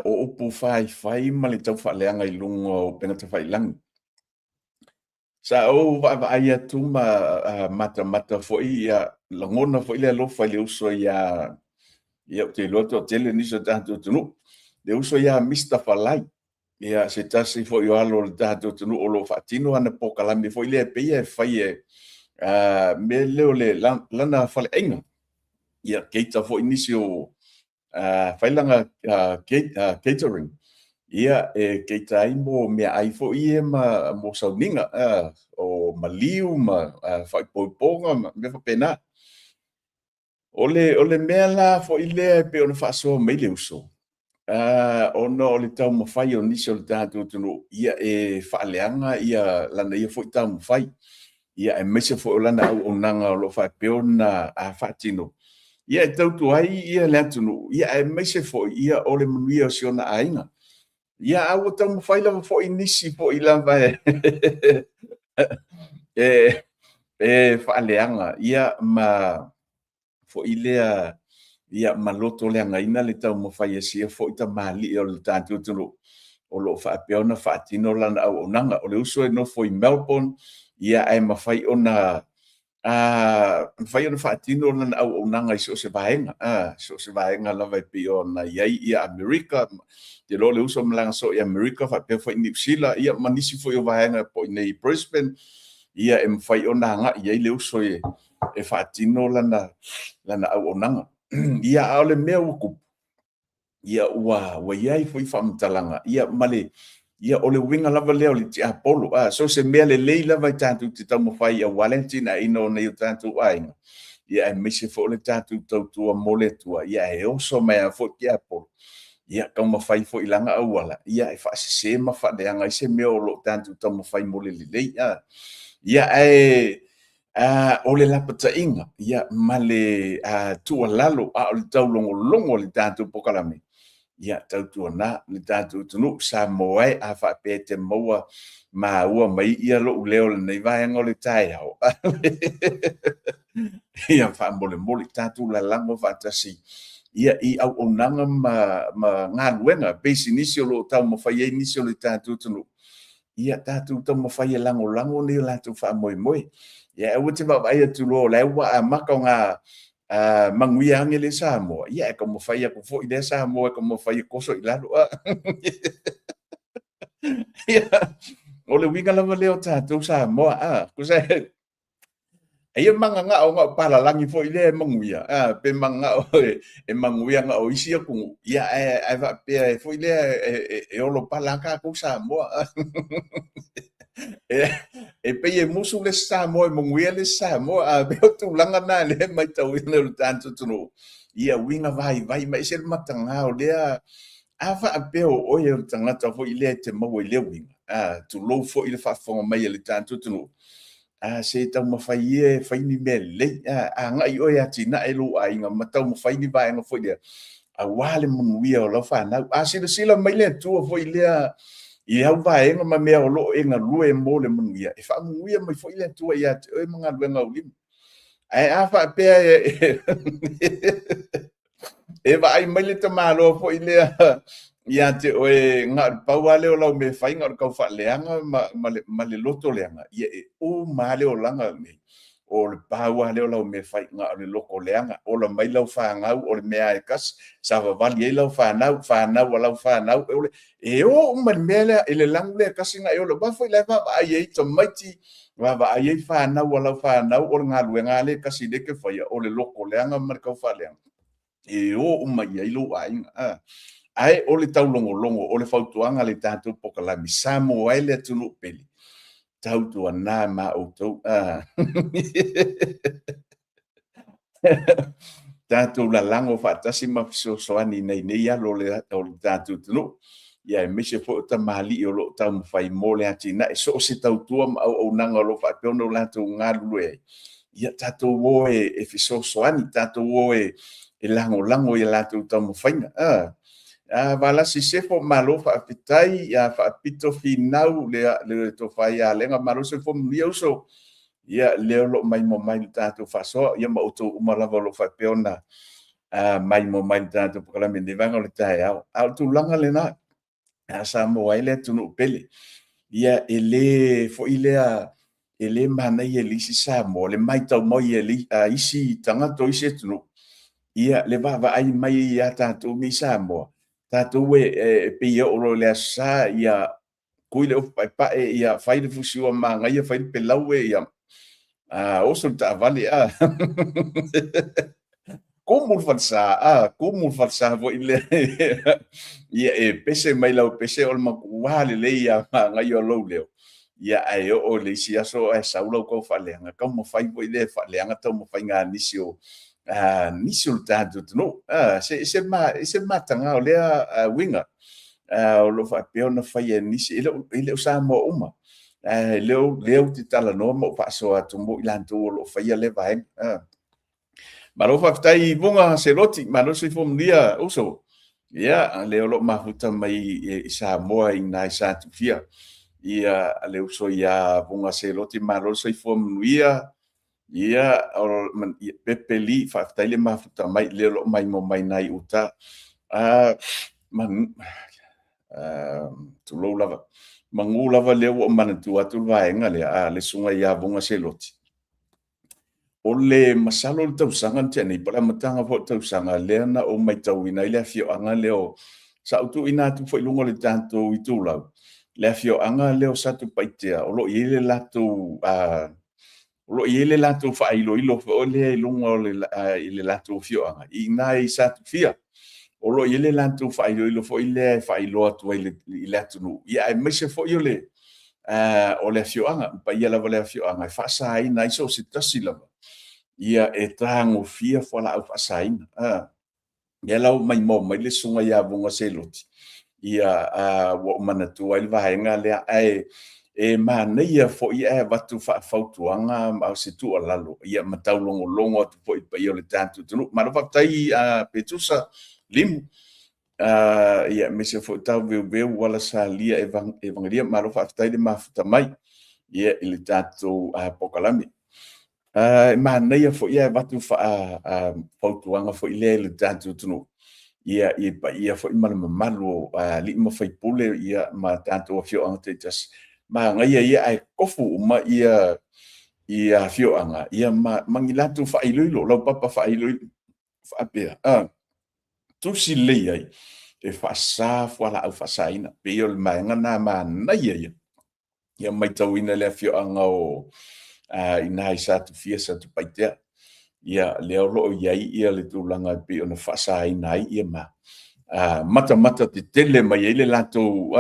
o upu fai ma le tau whaleanga i lungo o penga te whailangi. Sa o va ai atu mata fo ia Lagona fo ile lo fa le uso ia te loto tele ni so tanto tunu. Le uso ia Mr. Falai. Ia se tasi fo i alo le tātou tunu o lo whaatino ana pokalami fo i lea peia e whai me leo le lana whale ainga. Ia keita fo i nisi o whailanga catering. Ia keita ai mo mea ai fo i mo sauninga o maliu ma whai poiponga me whapena. O le mea la fo i lea pe ona whaasoa mei le uso. Ono o le tau mawhai o nisi o le tātou tunu, ia whaaleanga, ia lana ia fo i tau mawhai, ia meise fo o lana au o nanga o lo whai peona a whaatino. Ia tautu ai, ia le atunu, ia meise fo, ia o le manuia o siona ainga. Ia au o tau mawhai lava fo i nisi fo i lava whaaleanga, ia ma fo i lea ia maloto le ngaina le tau mawhai sia fo i ta mali o le tātou tunu o lo whaapeona whaatino lana au onanga o le uso no fo i Melbourne ia ai mawhai ona whaatino lana au onanga i so se vaenga lava i pi ona iai ia Amerika te lo le uso malanga so i Amerika whaapea fo i New Zealand ia manisi fo i o vaenga po i nei Brisbane ia mawhai ona nga iai le uso e whaatino lana au onanga. Ia aole mea uku. Ia ua iai foi whamtalanga. Ia male, ia ole winga lava leo li te apolo. So se mea le lei lava i tātou te tau mawhai a Valentina ino nei o tātou ainga. Ia e mise fo le tātou tautua mole tua. Ia e oso mea fo ki apolo. Ia kau mawhai fo ilanga awala. Ia e whaasese ma whadeanga i se mea o lo tātou tau mawhai mole li lei. Ia e o le lapata inga, ia male tua lalo a o le tau longo le tātou pokalami. Ia tau tua na le tātou tunu sa moai a whape te maua ma ua mai ia lo uleo le nei vaenga o le tai hao. Ia wha mole tātou la lango whaatasi. Ia i au onanga ma ngā luenga, pesi nisi o lo tau mawhai e nisi o le tātou tunu. Ia tātou tau mawhai e lango nei o lātou wha moe. Ia ua te wai atu lo le ua a maka o ngā manguia ange le Samoa. Ia e ka mawhai ako fo i le Samoa e ka mawhai koso i lalo. Ia o le winga lava leo tātou Samoa. Kusa ia manga ngā o ngā palalangi fo i le manguia. Pe manga o e manguia ngā o isi aku. Ia e wapea fo i le e olo palaka ko Samoa. E pe e musu le Samoa e monguia le Samoa a be tu langa na le mai tau i le tanto tunu ia winga vai mai se matanga o lea Afa apeo o ye tangata fo ile te mau ile winga. Tu lo fo ile fa fonga mai le tantu tunu. Se tau mawhai e whaini me le. Ngai o ya tina e lo ai nga matau mawhaini ba nga fo ile. A wale manuia o lau whanau. Sila mai le tua fo ile i hau va e nga mea o lo e nga lue mo le manuia. E wha manuia mai fo ile tua ia te oe mga lue nga ulim. Afa apea e va ai mai le tamalo fo ile ia te oe ngā pau ale o lau me whai ngā kau wha leanga ma le loto leanga. Ia o ma le o langa me. O le pau ale o lau me whai ngā le loko leanga. O la mai lau whangau o le mea e kas. Sa wawali e lau whanau o lau whanau. E o ma le mea lea e le langu lea kasi ngā e o le wafo i le wha ai e ta maiti. Wa ai e whanau o lau whanau o le ngā lue ngā le kasi leke whaia. O le loko leanga ma le kau wha leanga. E o mai ai lo ainga. Ai o le taulogologo o le fautuaga le tatou pokalami sa mo ai le atunu peli tautuanā ma outou tatou lalago faatasi ma fesoasoani nei alo o le tatou tunu ia e mise foʻi o tamaliʻi o loo taumafai mo le atina e so o se tautua ma auaunaga o loo faapeona o latou galu e ai ia tatou ō e fesoasoani tatou ō e lagolago ia latou taumafaiga vala si sefo malo fa apitai ya fa apito finau le to faia lenga malo se fo miuso ya le lo mai mo mai tato fa so ya ma auto uma lava lo fa peona mai mo mai tato por la mende vanga le tai au tu langa le na sa mo ai le tu no pele ya ele fo ele mana ye li si sa mo le mai tau mo ye li isi tanga to isi tu no ia le va ai mai ya tato mi sa mo tatou e pia o lo le sa ia kuile o pa ia fai de fusio manga ia fai pe laue ia o so ta vale como falsa vo ile ia e pese mai lau pese o ma wale le ia manga ia lo leo ia ai o le sia so e saulo ko falenga como fai vo ile falenga to mo fai nga nisio Nisi o tātou tino. Se matanga o lea winga. O lo whapeona whai e Nisi. Ele o sa mo uma. Leo te tala noa mo whaaso atu mo ilantou o lo whai a lewa heng. Maro whaftai vunga se roti. Maro se whomunia uso. Ia, leo lo mahuta mai i sa moa i nai sa tufia. Ia, leo so ia vunga se roti. Maro se whomunia ia o pepeli faafetaile mafuta mai le lo mai mo mai nai uta tulou lava mangu lava le o manatu atu vaenga le sunga ia vonga seloti o le masalo le tausanga tene pala matanga fo tausanga le na o mai tauina ile fio anga leo sa utu ina tu foi lungo le tanto itulau le fio anga leo sa tu paitea o lo ile latu lo ile lato fa ilo fo le lungo le lato fio anga I nai sa fia o lo ile lato fa ilo fo ile fa ilo atu ile lato no ia e mese fo ile o le fio anga pa ia la le fio anga fa sa ina iso se tasila ia e tango fia fo la fa sa ina ia la mai mo mai le sunga ia vonga seloti ia wo manatu ai va henga le e manaia fo ia watu fautuanga ma se tu lalo ia mataulogologo atu foi pa ia le tatu tunu ma fa tai petusa lim ia me se fo tau veu wala salia evangelia ma fa tai le mafuta mai ia le tatu pokalami manaia fo ia watu fautuanga fo ile le tatu tunu ia pa ia fo malu li mo fai pule ia ma tatu fio ante just ma ngai ia ai kofu ma ia fio anga ia mangilatu fa iluilo lo papa fa iluilo fa pe tu si lei ai e fa sa fo la fa saina pe yo ma ngana ma na ia mai tawina le fio anga o ina isa tu fia sa tu paitea ia le lo ia le tulanga pe ona fa saina ia ma mata te tele mai le lato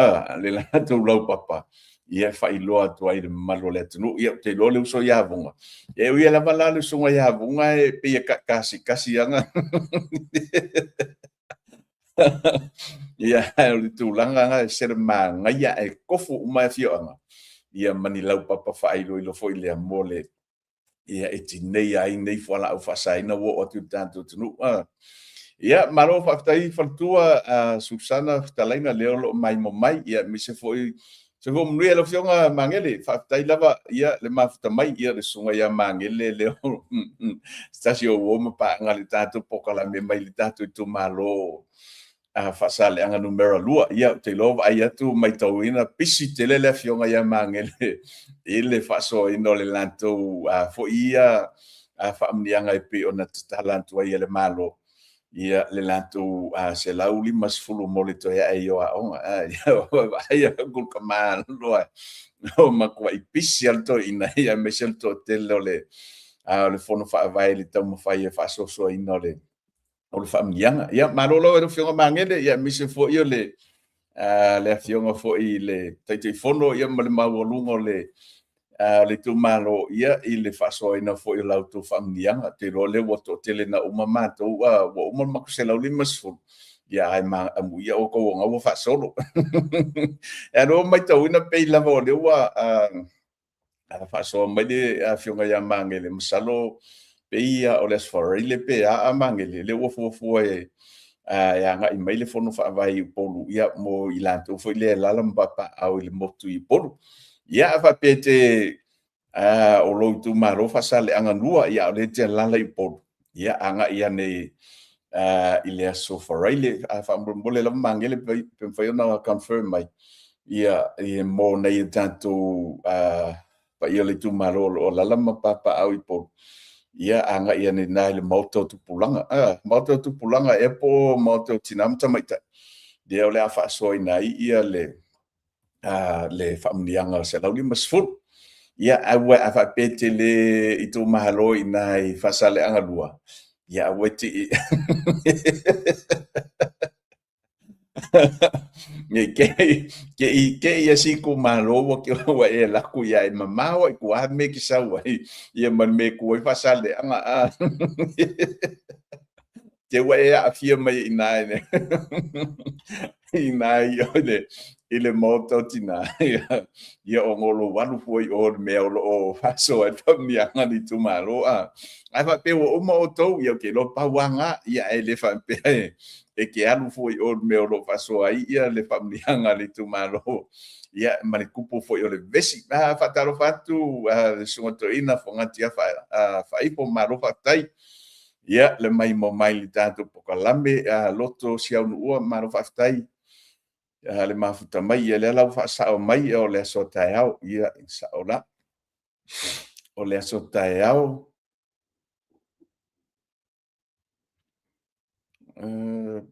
lau papa ia fa iloa tu ai malo le tunu ia te lo le uso ia vonga e ia la vala le sunga ia vonga e pe kasi anga ia o le tulaga ga se le magaia e kofu uma fioanga ia manilau papa faailoilo foi lea mo le ia e tinei ai nei foala au faasaina ua o atu tatou tunuu ia malo faafetai falatua Susana fetalaina lea o loo mai mamai ia mise foi se fo mnui lo fionga mangele faafetai lava ia le mafutamai ia le sunga ia mangele leo stasio o ma pa ngale tatou pokala me mai le tatou tu malo faasale anga numero lua ia te lova ai atu mai tauina pisi tele le fionga ia mangele ile faasoina o le lantou fo ia faamnianga e pe ona tatalantu ai le malo ia le latou se lau lima sefulu mo le toe ai o aʻoga ia gul kamal loa o makuaʻi pisi a le toeina ia me se le toʻatele o le fono faavae le taumafai e faasoasoaina o le faamiliaga ia malolo e le fioga magele ia mise foʻi o le afioga foʻi le taʻitaʻifono ia ma le maualuga o le tumalo ia i le faasoaina foʻi o lautou faamiliaga te loa lea ua toʻatele na uma matou ua uma makusela lima sefulu ia ae maamuia o kou oga ua faasolo e aloa maitauina pei lava o lea ua faasoa mai le afioga iā magele masalo peia o le asofaraile pe a magele le ua fuafua e agaʻi mai le fono faavai i polu ia mo i latou foʻi le lala ma papaʻau i le motu i polu ia faapea te o lou tumalo faasaleaga lua ia o le te lala i polu ia agaʻi ane i le asofarai le faamolemole lava magele pe mafai ona confirm mai ia mo nei tatou paia le tumalo o lala ma papaʻau i polu ia agaʻi ane na le maoto tupulaga maoto tupulaga e po maoto tinama tamaitaʻi ia o le a faasoaina ai ia le faamiliaga se lau lima sefulu ia aua faapetele i tumalo ina i faasaleaga lua ia aua tii ke ia siku malo wa ke wa e la ku ia e mama wa ku a me ki sa wa ia man me ku i faasaleaga te wa e a fia mai ina ne ina ile moto tina ia o ngolo walu foi o me o faso e famia ngani tu malo ai fa pe o mo to ia ke lo pawanga ia ele fa pe e ke alu foi o me o faso ai ia le famia ngani tu malo ia mani kupo foi o le vesi fa talo fatu le sungoto ina fongatia fa ipo malo fa tai ia le mai mo mai li tatu pokalame loto sia ua malo fa tai le mafuta mai ia le lau faasao mai o le aso taeao ia saʻola o le aso taeao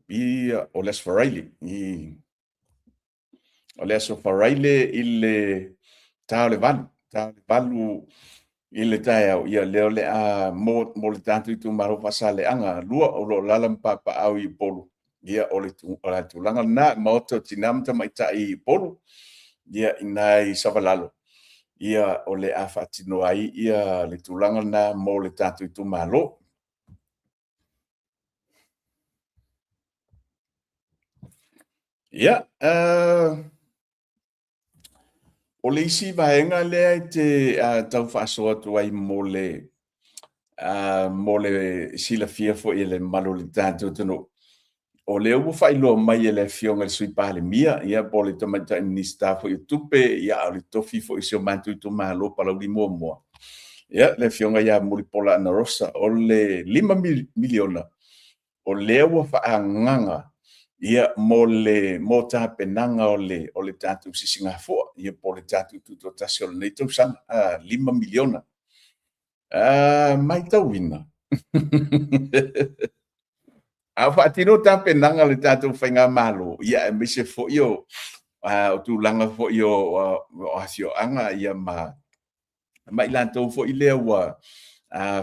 ia o le aso faraile o le aso faraile i le tao le valu i le taeao ia lea le a mo le tatu i tumaro faasaleaga lua o loo lala ma papaʻau i polu ia o le tulaga na maoto tinama tamaitaʻi i polu ia ina i savalalo ia o le a faatino ai ia le tulaga na mo le tatou i tumalo ia o le isi vaega lea i te taufaasoa atu ai mo le silafia foʻi e le malo le tatou tunuu o le ua faailoa mai e le afioga le sui palemia ia po le tamaitaʻi minista foʻi o tupe ia o le tofi foʻi seo matou i tumalo palauli muamua ia le afioga iā mulipola ana rosa o le 5 miliona o lea ua faaaagaga ia mo tapenaga o le tatou sisigafua ia po le tatou tutuatasi o lenei tausaga 5 miliona mai tauina a faatino tapenaga le tatou faiga malo ia e mise foʻi o tulaga foʻi o asioaga ia ma i latou foʻi lea ua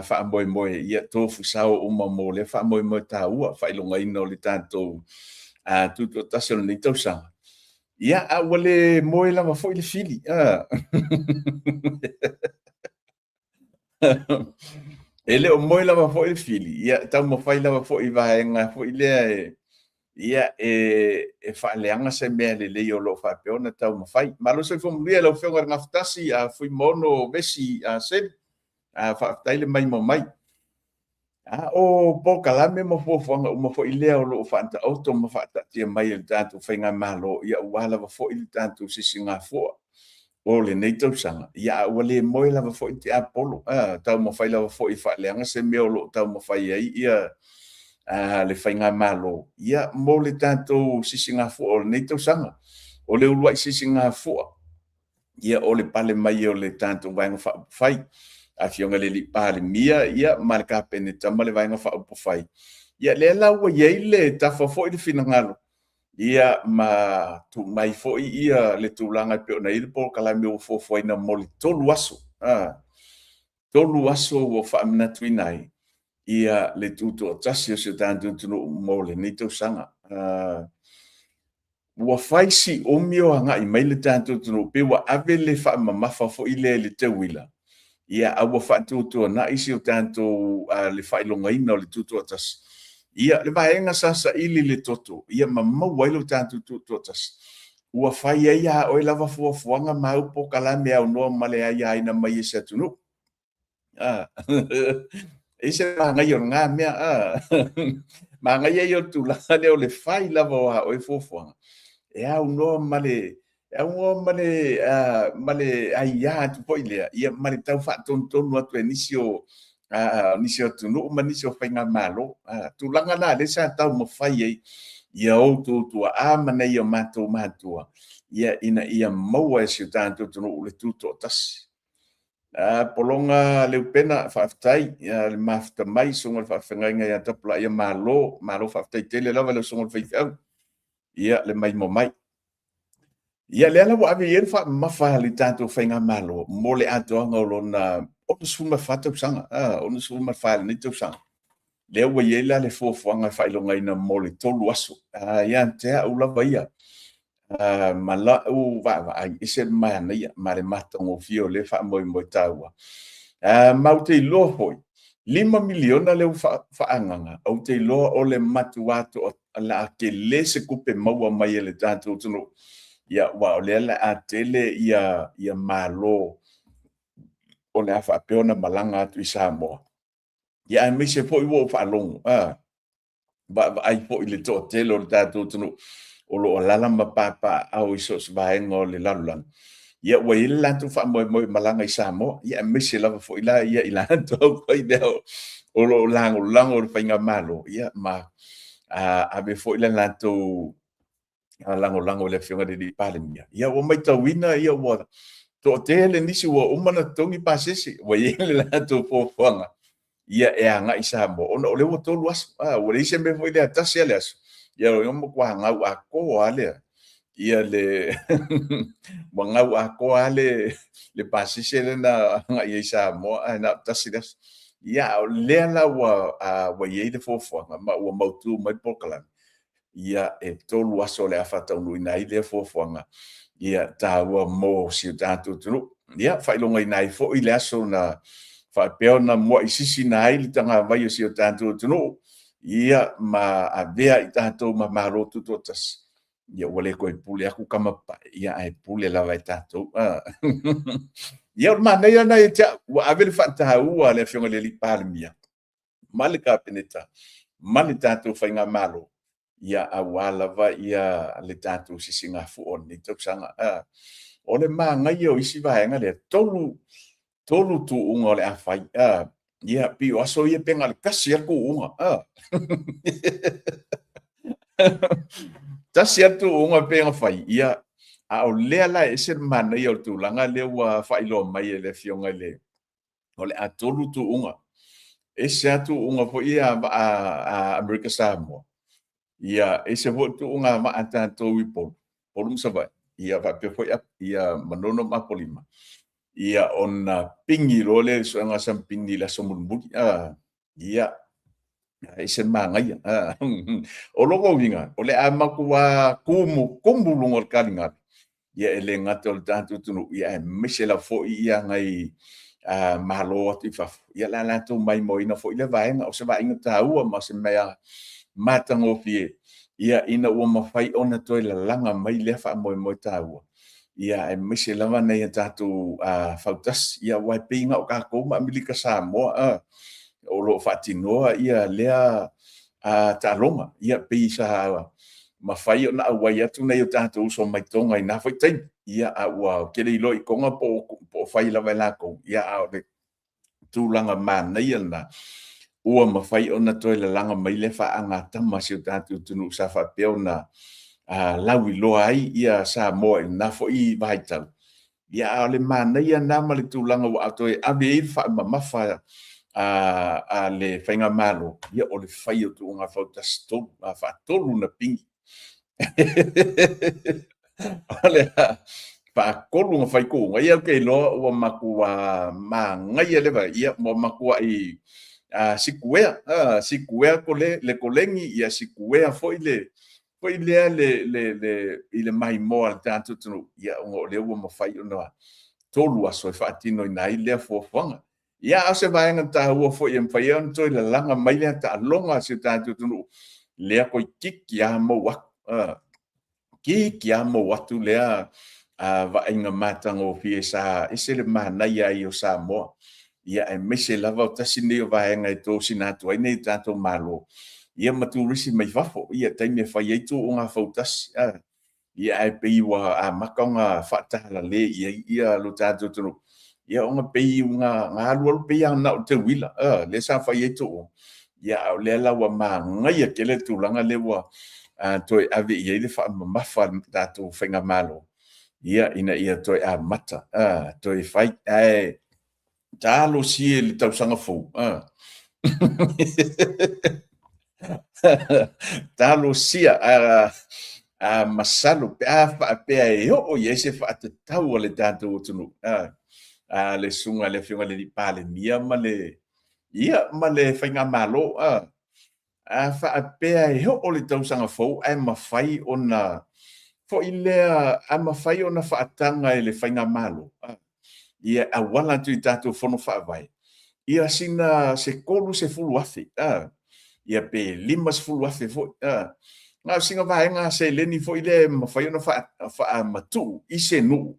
faamoemoe ia tofusao uma mo le faamoemoe tāua faailogaina o le tatou tutuatasi o lenei tausaga ia ua le moe lava foʻi le fili e le o moe lava foʻi le fili ia taumafai lava foʻi vaega foʻi lea ia e faaleanga se mea lelei o loo faapeona tau mafai malo se fomulia lau feoga le gafutasi a fui mono vesi a seli a faafetai le mai mamai a o po kalame mo fofoaga uma foʻi lea o loo faataoto ma faataatia mai le tatou faiga malo ia ua lava foʻi le tatou sisigafoa o lenei tausaga ia aua lē moe lava foʻi te apolo tau mafai lava foʻi faaleaga se mea o loo tau mafai ai ia le whainga malo. Ia mo le tātou sisingafoa o nei tausaga. O le ulua i sisingafoa. Ia o le pale mai o le tātou vainga whai. A fionga le li pale mia, ia ma le kāpene tama le vainga whai. Ia le laua iei le tafa fo'i le finangalo. Ia ma tu mai fo'i ia le tūlanga peo na ili po kalame o fofoina mo le tolu aso. Tolu aso o whaaminatu inai. Ia le tuto tasi o se tātou tunu mo le ni tausaga. Ua fai si omi o anga i mai le tātou tunu pe ua ave le whaamamafa fo i le tauila. Ia aua whaatutua na isi o tātou le whailongaina o le tuto tasi. Ia le vaenga sasa ili le toto. Ia mamau wailo tātou tuto tasi. Ua fai ai a oi lava fuafuanga mau po kalame au noa male ai aina mai se tunu. Ese mangai o ngā mea mangai ai o tūlanga leo le whai lava o hao e fōwhanga. E au noa male ai ia atu po ilea. Ia male tau whaatonu atu e nisi o tunu, ma nisi o whainga malo. Tūlanga la le sa tau ma whai ei. Ia o tūtua a manei o mātua. Ia ina ia maua e si o tātou tunu le tūtua tasi. Polonga leu pena faafetai le mafta mai songa le faafengainga ia tapula ia malo faafetai tele lava le songa le Faiaoga ia le mai mo mai ia le ala wa ave ia fa mafa le tatou fainga malo mo le atoanga o lona o suma fata usanga o suma fa le tausanga le wa ia le fofoanga failongaina mo le tolu aso ia te ula vaia mala u va ai ese mana ia mare matongo fio le fa moi taua mau te lo foi 5 miliona le fa anganga au te lo o le matuato la ke le se kupe maua mai le tanto tunu ia wa le la atele ia malo o le afa peona malanga atu isamo ia me se foi wo fa long ba ai foi le to telo le tanto tunu o lo lala ma papa au iso svaengo le lalulan ia wa ila tu fa mo malanga i samo ia misi lava fo ila ia ila to ko ide o lo lango le fainga malo ia ma ave fo ila lanto lango le fionga de palemia ia o mai tawina ia wa to tele nisi wa umana tongi pasisi wa ila lanto fo fonga ia e anga i samo o le wo to luas o le se me fo ila tasialas ia o mo kwa ngau ako ale ia le ngau ako ale le pasise na ia sa mo na tasidas ia le la wa ia de fofo ma o mautu mai pokalan ia e tolu aso le afata ulu ina ile fofo ia taua mo si tanto tru ia failonga ina fo ile aso na fa peona mo isisi na ile tanga vai si tanto tru ia ma avea i tātou ma maro tutotas. Ia wale koe pule aku kamapa. Ia ai pule lawa i tātou. Ia mana ia na i tia. Wa avele whanta ua le fionga le li palemia. Male ka peneta. Male tātou whainga malo. Ia awalawa ia le tātou sisinga fuon. Ni tausanga. Ole maa ngai o isi vahenga le tolu tu unga le awhai. Ia pio aso ia penga le kasi aku unga. Tasi atu unga penga fai. Ia a o lea la ese mana ia o tūlanga le ua whailo mai le fionga le. O le a tolu tu unga. Ese atu unga po ia a Amerika Samoa. Ia ese po tu unga ma ata tō i polu. Polu msawai. Ia whapea po ia manono mapolima. Ia ona pingi role so nga sam pingi la somulmuli ia ese mangai o logo winga o le amaku wa kumu lungol kalinga ia ele ngato tanto tunu ia misela fo ia ngai malo ati fa ia la tu mai moina fo ile vaenga o se vaenga taua ma se mea matango fie ia ina ua mawhai ona toi la langa mai lea wha moe moe tāua. Ia e mise lava nei a tātou whautas, ia wai pinga o kako ma milika Samoa, o lo whaatinoa ia lea tālonga, ia pi sa mawhai ona awai atu nei o tātou so mai tonga i nā whaitain, ia a ua kere ilo i konga po whai lava i lako, ia a o le tūlanga mānei ana, ua mawhai ona toi la langa mai le whaanga tama si o tātou tunu sa whapeo na lau i loa ai ia sa moa i nafo i vaitau. Ia a le mānei ana ma le tūlanga wa atoe ave i wha mamafa a le whainga malo. Ia o le whai o tu unga whautas tolu, whaatolu na pingi. Ole whaakolu nga whai ko. Ia kei loa ua makua ma ngai lewa. Ia mo makua i sikuea ko le kolengi ia sikuea foi le foi lea i le mai moa le tātou tunu ia o le ua mawhai ona tolu aso e whaatino i nai lea fuafuanga. Ia ase vaenga tā ua foi e mwhai ana toi la langa mai lea ta longa si tātou tunu lea koi kiki a mo wak kiki a mo watu lea vaenga matanga o fie sa ese le manai ai o sa moa. Ia e mese lava o tasi nei o vaenga e tō sinatu ai nei tātou malo. Ia maturisi mai whafo, ia taime whai eitu o ngā whautasi. Ia e pei wa a makaunga whaatahala le, ia lo tātou tunu. Ia o ngā pei ngā alualu pei ana o te wila, le sa whai eitu o. Ia au le lawa mā ngai a kele tūlanga le wa toi ave i eile wha mamafa tātou whainga malo. Ia ina ia toi a mata, toi whai, tālo sie le tausanga fōu. Talo sia masalo pe pe o ye se fa te tau le tātou tunu le sunga le fiunga le pale mia male ia male whainga malo fa pe o le tau sanga fo ai mawhai ona fo ilea a mawhai ona whaatanga e le whainga malo ia awala tu i tātou whono whaavai ia sina se kolu se fulu afi ia pe limas fulu afe fo nga singa vaenga se leni fo ile mawhai ona fa matu i se nu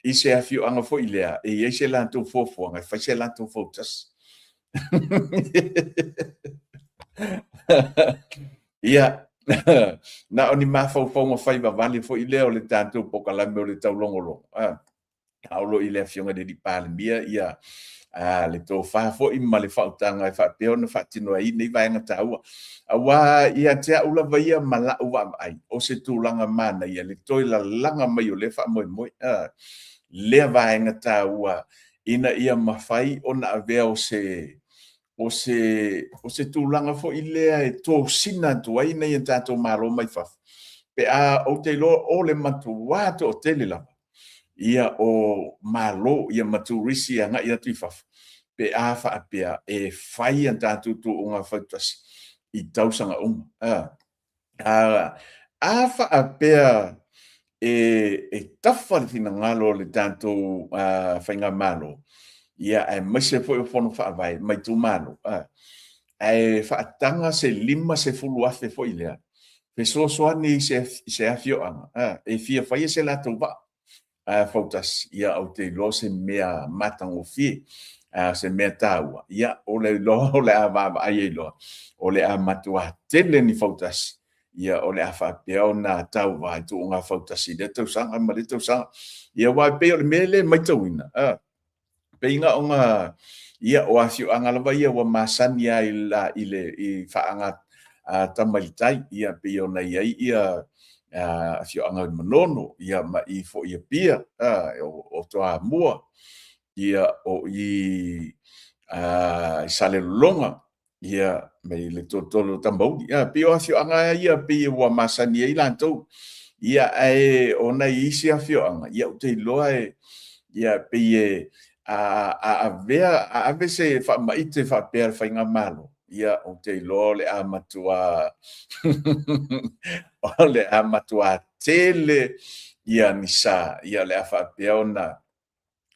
i se afio anga fo ile e ia se lanto fofo nga fa se lanto fotas ia na oni mafau fo nga fai vale fo ile o le tanto pokala me o le taulogologo aulo ile afio nga de palmia ia le tō whafo i ma le whautanga e whapeo na whatino ai nei vaenga tāua. Awa ia tea ula vaia mala ua ai o se tūlanga mana ia le toi la langa mai o le wha moe moe. Lea vaenga tāua ina ia mawhai o na avea o se tūlanga fo i lea e tō sina tuai nei e tātou maro mai whaf. Pe o te lo o le matu wāto o tele lava. Ia o malo ia maturisi anga ia tuifaf pe a fa apea e fai anta tu unga fautasi i tausanga a fa apea e tafa le fina ngalo le tanto fainga malo ia e mese foi o fono fa vai mai tu malo e fa tanga se lima se fulu afe foi lea pe so ni se afio anga e fia fai se la tu va fautas ia au te lo se mea matango fi se mea taua ia o le lo o le ava ai lo o le matua tele ni fautas ia o le afa peo na tau vai tu nga fautas i le tau sanga ma le tau sanga ia wa pe o le mele mai tauina pe inga onga ia o afio anga lava ia wa masani ai la ile i faanga tamalitai ia pe ona ia afio anga manono ia ma i fo ia pia o toa mua ia o i sale longa ia me le totolo tambau ia pio afio anga ia pe wa masani ai lanto ia ona i si afio anga ia o te loa ia pe a vese fa maite fa per fa inga malo ia o te lo le amatua ole amatua tele ia nisa ia le afa peona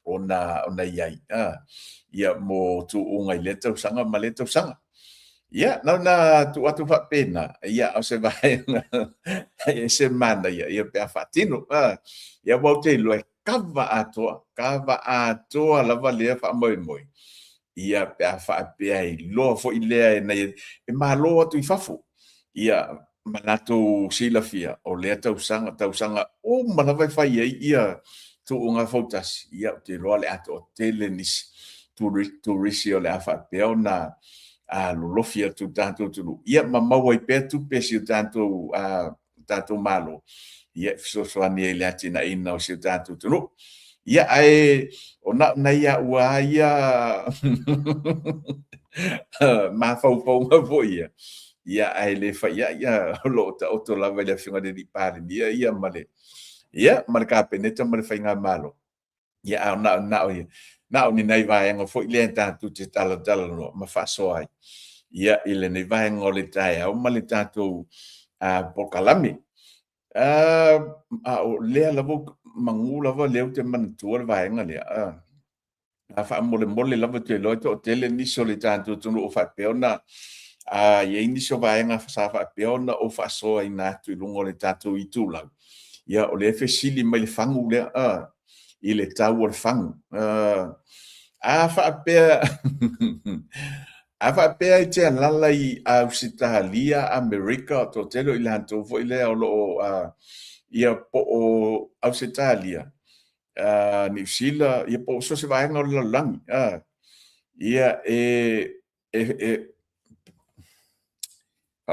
ona iai ia mo tu unga i leto sanga ma leto sanga Ia, na tu atu pena. Ia, o se vai e se mana ia pe fatino. Ia wau te loe kava atoa lava lea fa moi. Ia pe pe ai lo fo i lea e malo atu I fafu. Ia manato Fiafia o lea tausanga o malava e fai ia tu unga fautas. Ia te loa le ato tele Nisi. Turisi o le afa pe na lolofi atu tātou tunu. Ia mamau ai pēr tu pēsi o tātou malo. Ia fisosoani e le atina ina o si o tātou tunu. Ia ai o na ia ua ia mawhauwhaunga fo ia. Ia ai le whaia ia lo ta oto lava le whiunga de di pāre. Ia male. Ia male ka peneta male whainga malo. Ia au na o ia. Na o ni nei vaenga fo i le tātou te tala no ma whasoai. Ia ile nei vaenga o le tae au ma le tātou pokalami. O lea lavo mangu lava leo te manatua le vaenga lea. A wha mole lava te loe to o tele niso le tātou tunu o whapeona. Ia niso vaenga sa whapeona o whasoa I nātu I lungo le tātou I tūlau. Ia o le fesili mai le whangu lea. I le tau o le whangu. Whapea I te alala I Australia, Amerika, to telo I le hantou fo I le o loo ia po o Australia. New Zealand, ia po so se vaenga o le lalangi. Ia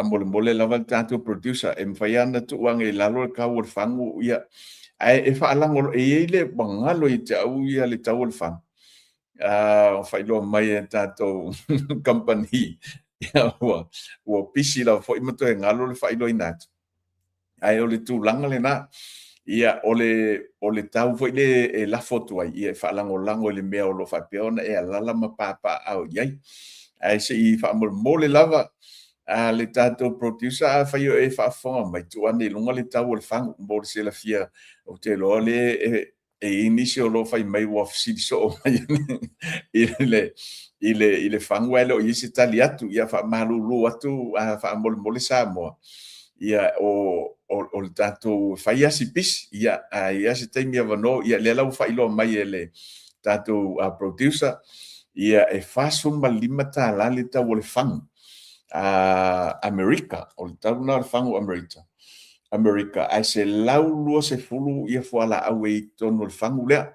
mole lava tātou producer, e mwhaiana tuang e lalo le kau o le whangu, ia e whaalango e le bangalo I te au ia le tau o le whangu. Whailo mai e tātou company ia ua pisi la fo imato e ngalo le whailo I nātu. Ai o le tūlanga le nā, ia o le tau fo ile e lafotu ai, ia whaalango le mea o lo whapeona e alala ma pāpā au iai. Ai se I whaamole lava, le tātou producer a whaio e whaafonga mai tuane lunga le tau o le whangu, mo le sela fia o te loa le inisi o lo fai mai wa fisili so o mai ile whangu ele o isi tali atu, ia wha malulu atu, wha mole sa moa. Ia o le tātou whaia si pis, ia si teimi avano, ia le lau whailo mai ele tātou producer, ia e whasuma 5 tāla le tau o le whangu. Amerika, o le tau na le whangu Amerika, ai se lau lua se fulu ia fuala au e tonu le whangu lea,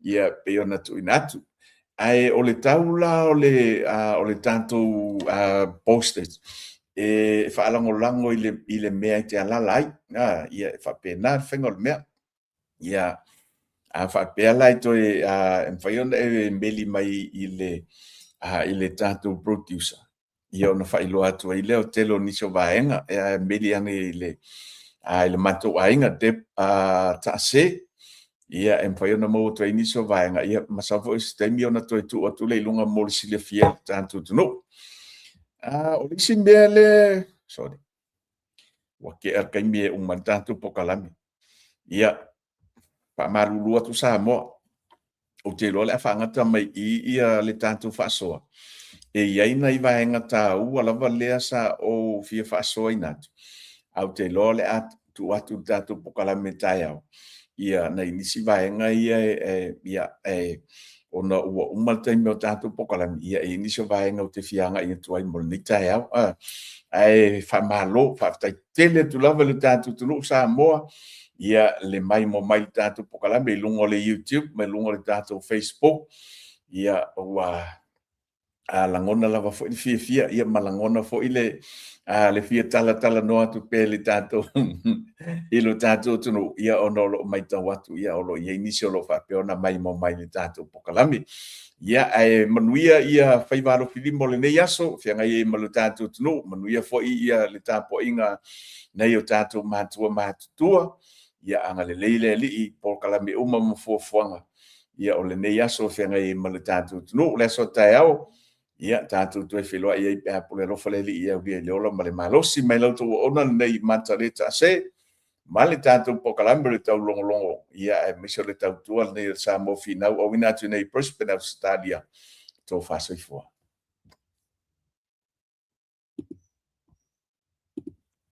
ia peo na tu inatu. Ai o le taula o le tātou postage, e whaalango I le mea I te alala ai, ia whapena whenga le mea, ia whapea lai toi mwhaiona e meli mai I le tātou producer. Ia ona whailo atu ai leo telo niso vaenga, meli ane I le matou ainga te taase, ia mwhaiona mo toi niso vaenga, ia masafo I stemi ona toi tu atu le ilunga mo le Fiafia tātou tunu. O lisi mea le, sorry, wake arkai mea umman tātou pokalami. Ia, pa marulu atu sa moa, o te loa le awhangata mai ia le tātou whaasoa. E iaina I vaenga tā ua lava lea sa o fia whaasoa I nātu. Au te loa le atu tātou pokalami tai au. Ia na inisi vaenga ia ona ua umaltai meo tātou pokalami. Ia inisi vaenga o te fianga ia tuai mo ni tai au. Ai whamalo, whaftai tele tu lava le tātou tunu sa moa. Ia le mai mo mai tātou pokalami, lungo le YouTube, me lungo le tātou Facebook. Ia ua Lagona lava fo I Fiafia, ia malangona fo I le fia tala noa tu pe le tātou I lo tātou tunu, ia ono lo mai tau atu, ia olo ia inisi o lo whapeona mai mo mai le tātou pokalami. Ia manuia ia whaivaro filimo le nei aso, whianga ia ma le tātou tunu, manuia fo ia le tāpo inga nei o tātou mātutua, ia anga le leile li pokalami uma mo fuafuanga. Ia o le nei aso whianga ia ma le tātou tunu, le aso tai au, ia tātou tue whiloa ia I pēa pule rofa le li ia uia le ola ma le malosi mai lau tau ona nei matareta se, ma le tātou pokalami le tau longolongo, ia miso le tau tua nei sa mo finau, o ina tu nei Brisbane Australia, tō whasoifua.